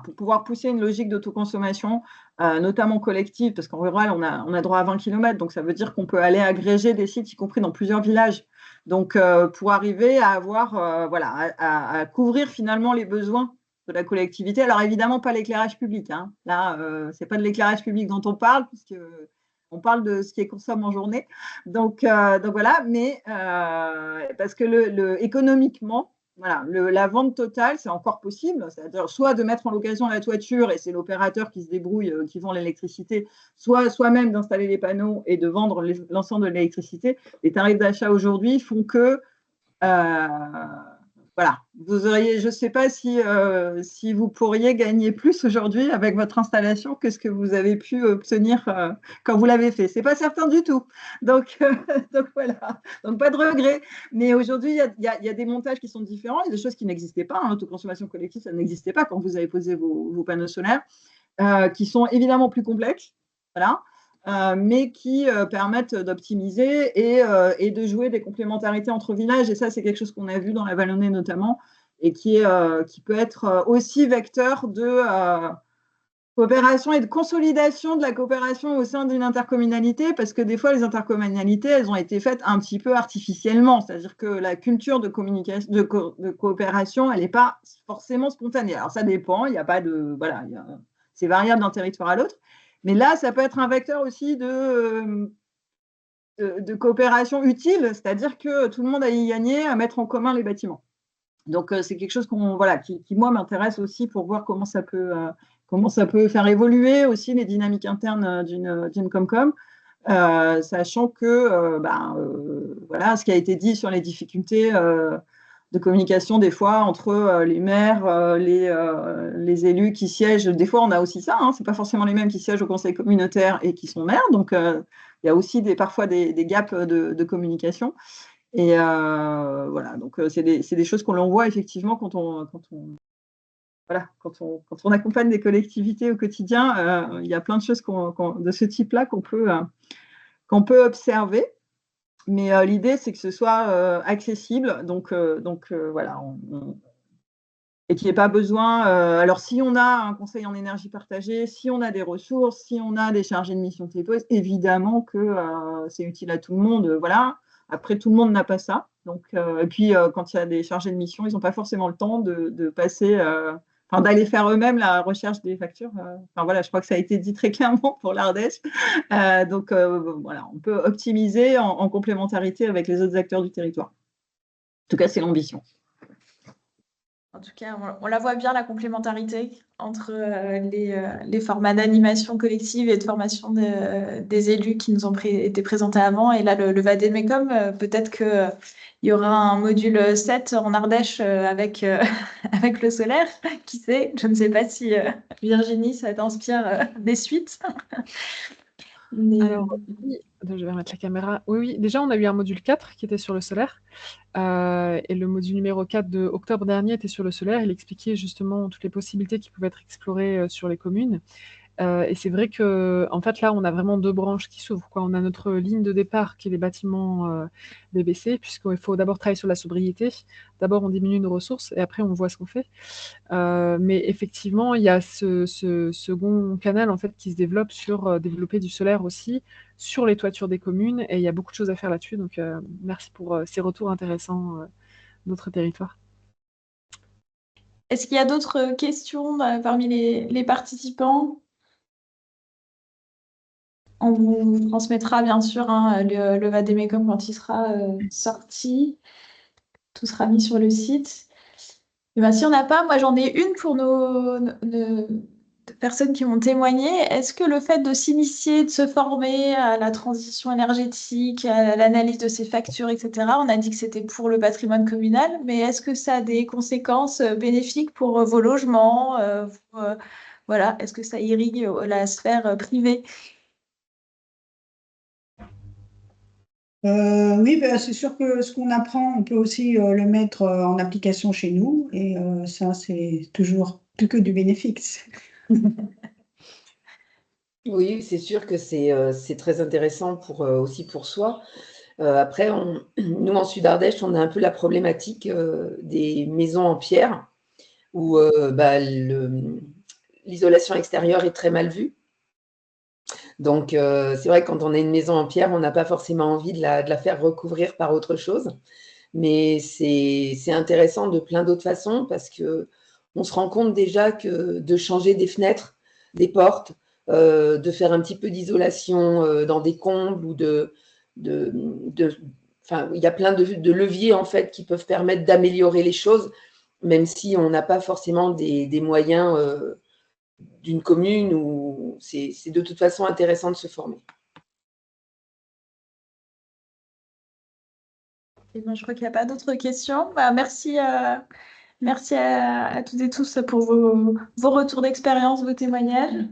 pour pouvoir pousser une logique d'autoconsommation, notamment collective, parce qu'en rural, on a droit à 20 km, donc ça veut dire qu'on peut aller agréger des sites, y compris dans plusieurs villages. Donc, pour arriver à avoir, à couvrir finalement les besoins de la collectivité. Alors, évidemment, pas l'éclairage public. Là, ce n'est pas de l'éclairage public dont on parle, puisque on parle de ce qui est consommé en journée. Donc voilà, mais parce que économiquement, voilà, la vente totale, c'est encore possible, c'est-à-dire soit de mettre en location la toiture et c'est l'opérateur qui se débrouille, qui vend l'électricité, soit soi-même d'installer les panneaux et de vendre l'ensemble de l'électricité. Les tarifs d'achat aujourd'hui font que, voilà, vous auriez, je ne sais pas si vous pourriez gagner plus aujourd'hui avec votre installation que ce que vous avez pu obtenir quand vous l'avez fait. Ce n'est pas certain du tout. Donc voilà, donc pas de regret. Mais aujourd'hui, il y a des montages qui sont différents, il y a des choses qui n'existaient pas. L'autoconsommation collective, ça n'existait pas quand vous avez posé vos panneaux solaires, qui sont évidemment plus complexes. Voilà. Mais qui permettent d'optimiser et de jouer des complémentarités entre villages. Et ça, c'est quelque chose qu'on a vu dans la Vallonnée notamment, et qui peut être aussi vecteur de coopération et de consolidation de la coopération au sein d'une intercommunalité, parce que des fois, les intercommunalités, elles ont été faites un petit peu artificiellement. C'est-à-dire que la culture de communication, de coopération, elle n'est pas forcément spontanée. Alors, ça dépend, il n'y a pas de... Voilà, c'est variable d'un territoire à l'autre. Mais là, ça peut être un vecteur aussi de coopération utile, c'est-à-dire que tout le monde a y gagné à mettre en commun les bâtiments. Donc, c'est quelque chose qui moi, m'intéresse aussi pour voir comment ça peut faire évoluer aussi les dynamiques internes d'une Comcom. sachant que voilà, ce qui a été dit sur les difficultés de communication des fois entre les maires, les élus qui siègent. Des fois, on a aussi ça, hein, c'est pas forcément les mêmes qui siègent au conseil communautaire et qui sont maires, donc il y a aussi parfois des gaps de communication. Et voilà, donc c'est des choses qu'on l'on voit effectivement quand on accompagne des collectivités au quotidien. Il y a plein de choses de ce type-là qu'on peut observer. Mais l'idée, c'est que ce soit accessible. Donc voilà, et qu'il n'y ait pas besoin. Alors, si on a un conseil en énergie partagée, si on a des ressources, si on a des chargés de mission TEPOS, évidemment que c'est utile à tout le monde. Voilà. Après, tout le monde n'a pas ça. Donc, et puis, quand il y a des chargés de mission, ils n'ont pas forcément le temps de passer, d'aller faire eux-mêmes la recherche des factures. Voilà, je crois que ça a été dit très clairement pour l'Ardèche. Donc, voilà, on peut optimiser en complémentarité avec les autres acteurs du territoire. En tout cas, c'est l'ambition. En tout cas, on la voit bien, la complémentarité entre les formats d'animation collective et de formation des élus qui nous ont été présentés avant. Et là, le Vademecum, peut-être qu'il y aura un module 7 en Ardèche avec le solaire. Qui sait? Je ne sais pas si Virginie, ça t'inspire des suites. Alors, oui, je vais remettre la caméra. Oui, déjà, on a eu un module 4 qui était sur le solaire. Et le module numéro 4 de octobre dernier était sur le solaire. Il expliquait justement toutes les possibilités qui pouvaient être explorées sur les communes. Et c'est vrai que, en fait, là, on a vraiment deux branches qui s'ouvrent, quoi. On a notre ligne de départ qui est les bâtiments BBC, puisqu'il faut d'abord travailler sur la sobriété. D'abord, on diminue nos ressources et après, on voit ce qu'on fait. Mais effectivement, il y a ce second canal en fait, qui se développe sur développer du solaire aussi sur les toitures des communes. Et il y a beaucoup de choses à faire là-dessus. Donc, merci pour ces retours intéressants de notre territoire. Est-ce qu'il y a d'autres questions parmi les participants? On vous transmettra bien sûr le Vademecum quand il sera sorti. Tout sera mis sur le site. Et ben, si on n'a pas, moi j'en ai une pour nos personnes qui ont témoigné. Est-ce que le fait de s'initier, de se former à la transition énergétique, à l'analyse de ses factures, etc., on a dit que c'était pour le patrimoine communal, mais est-ce que ça a des conséquences bénéfiques pour vos logements voilà, est-ce que ça irrigue la sphère privée? Oui, c'est sûr que ce qu'on apprend, on peut aussi le mettre en application chez nous. Et ça, c'est toujours plus que du bénéfice. Oui, c'est sûr que c'est très intéressant aussi pour soi. Après, nous, en Sud-Ardèche, on a un peu la problématique des maisons en pierre où l'isolation extérieure est très mal vue. Donc, c'est vrai que quand on a une maison en pierre, on n'a pas forcément envie de la faire recouvrir par autre chose. Mais c'est intéressant de plein d'autres façons parce qu'on se rend compte déjà que de changer des fenêtres, des portes, de faire un petit peu d'isolation dans des combles ou enfin, il y a plein de leviers en fait qui peuvent permettre d'améliorer les choses, même si on n'a pas forcément des moyens d'une commune où c'est de toute façon intéressant de se former. Et ben, je crois qu'il n'y a pas d'autres questions. Bah, merci à toutes et tous pour vos retours d'expérience, vos témoignages.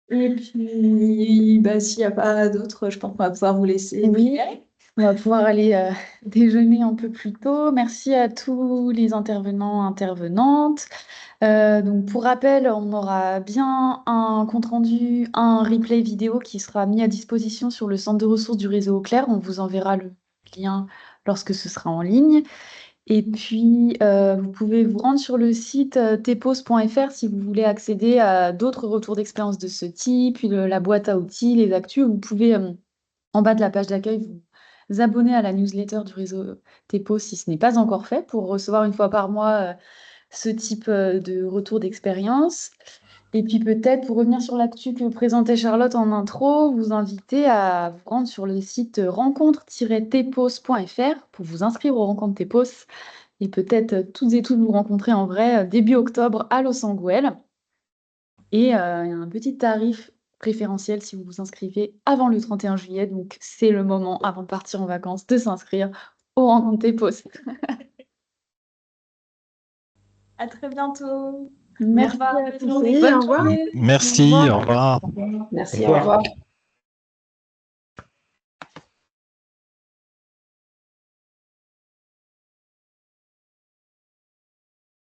Et puis, s'il n'y a pas d'autres, je pense qu'on va pouvoir vous laisser. Oui, on va pouvoir aller déjeuner un peu plus tôt. Merci à tous les intervenants, intervenantes. Donc, pour rappel, on aura bien un compte-rendu, un replay vidéo qui sera mis à disposition sur le centre de ressources du réseau Eau-Clair. On vous enverra le lien lorsque ce sera en ligne. Et puis, vous pouvez vous rendre sur le site tepos.fr si vous voulez accéder à d'autres retours d'expérience de ce type, puis la boîte à outils, les actus. Vous pouvez, en bas de la page d'accueil, vous abonner à la newsletter du réseau Tepos si ce n'est pas encore fait, pour recevoir une fois par mois ce type de retour d'expérience. Et puis peut-être, pour revenir sur l'actu que présentait Charlotte en intro, vous inviter à vous rendre sur le site rencontre-tepos.fr pour vous inscrire aux rencontres Tepos et peut-être toutes et tous vous rencontrer en vrai début octobre à Los Angeles. Et il y a un petit tarif préférentiel si vous vous inscrivez avant le 31 juillet. Donc, c'est le moment, avant de partir en vacances, de s'inscrire au rendez-vous TEPOS. À très bientôt. Merci Au revoir. à tous. Merci, Bonne au revoir. journée. Merci, Au revoir. au revoir. Merci, au revoir.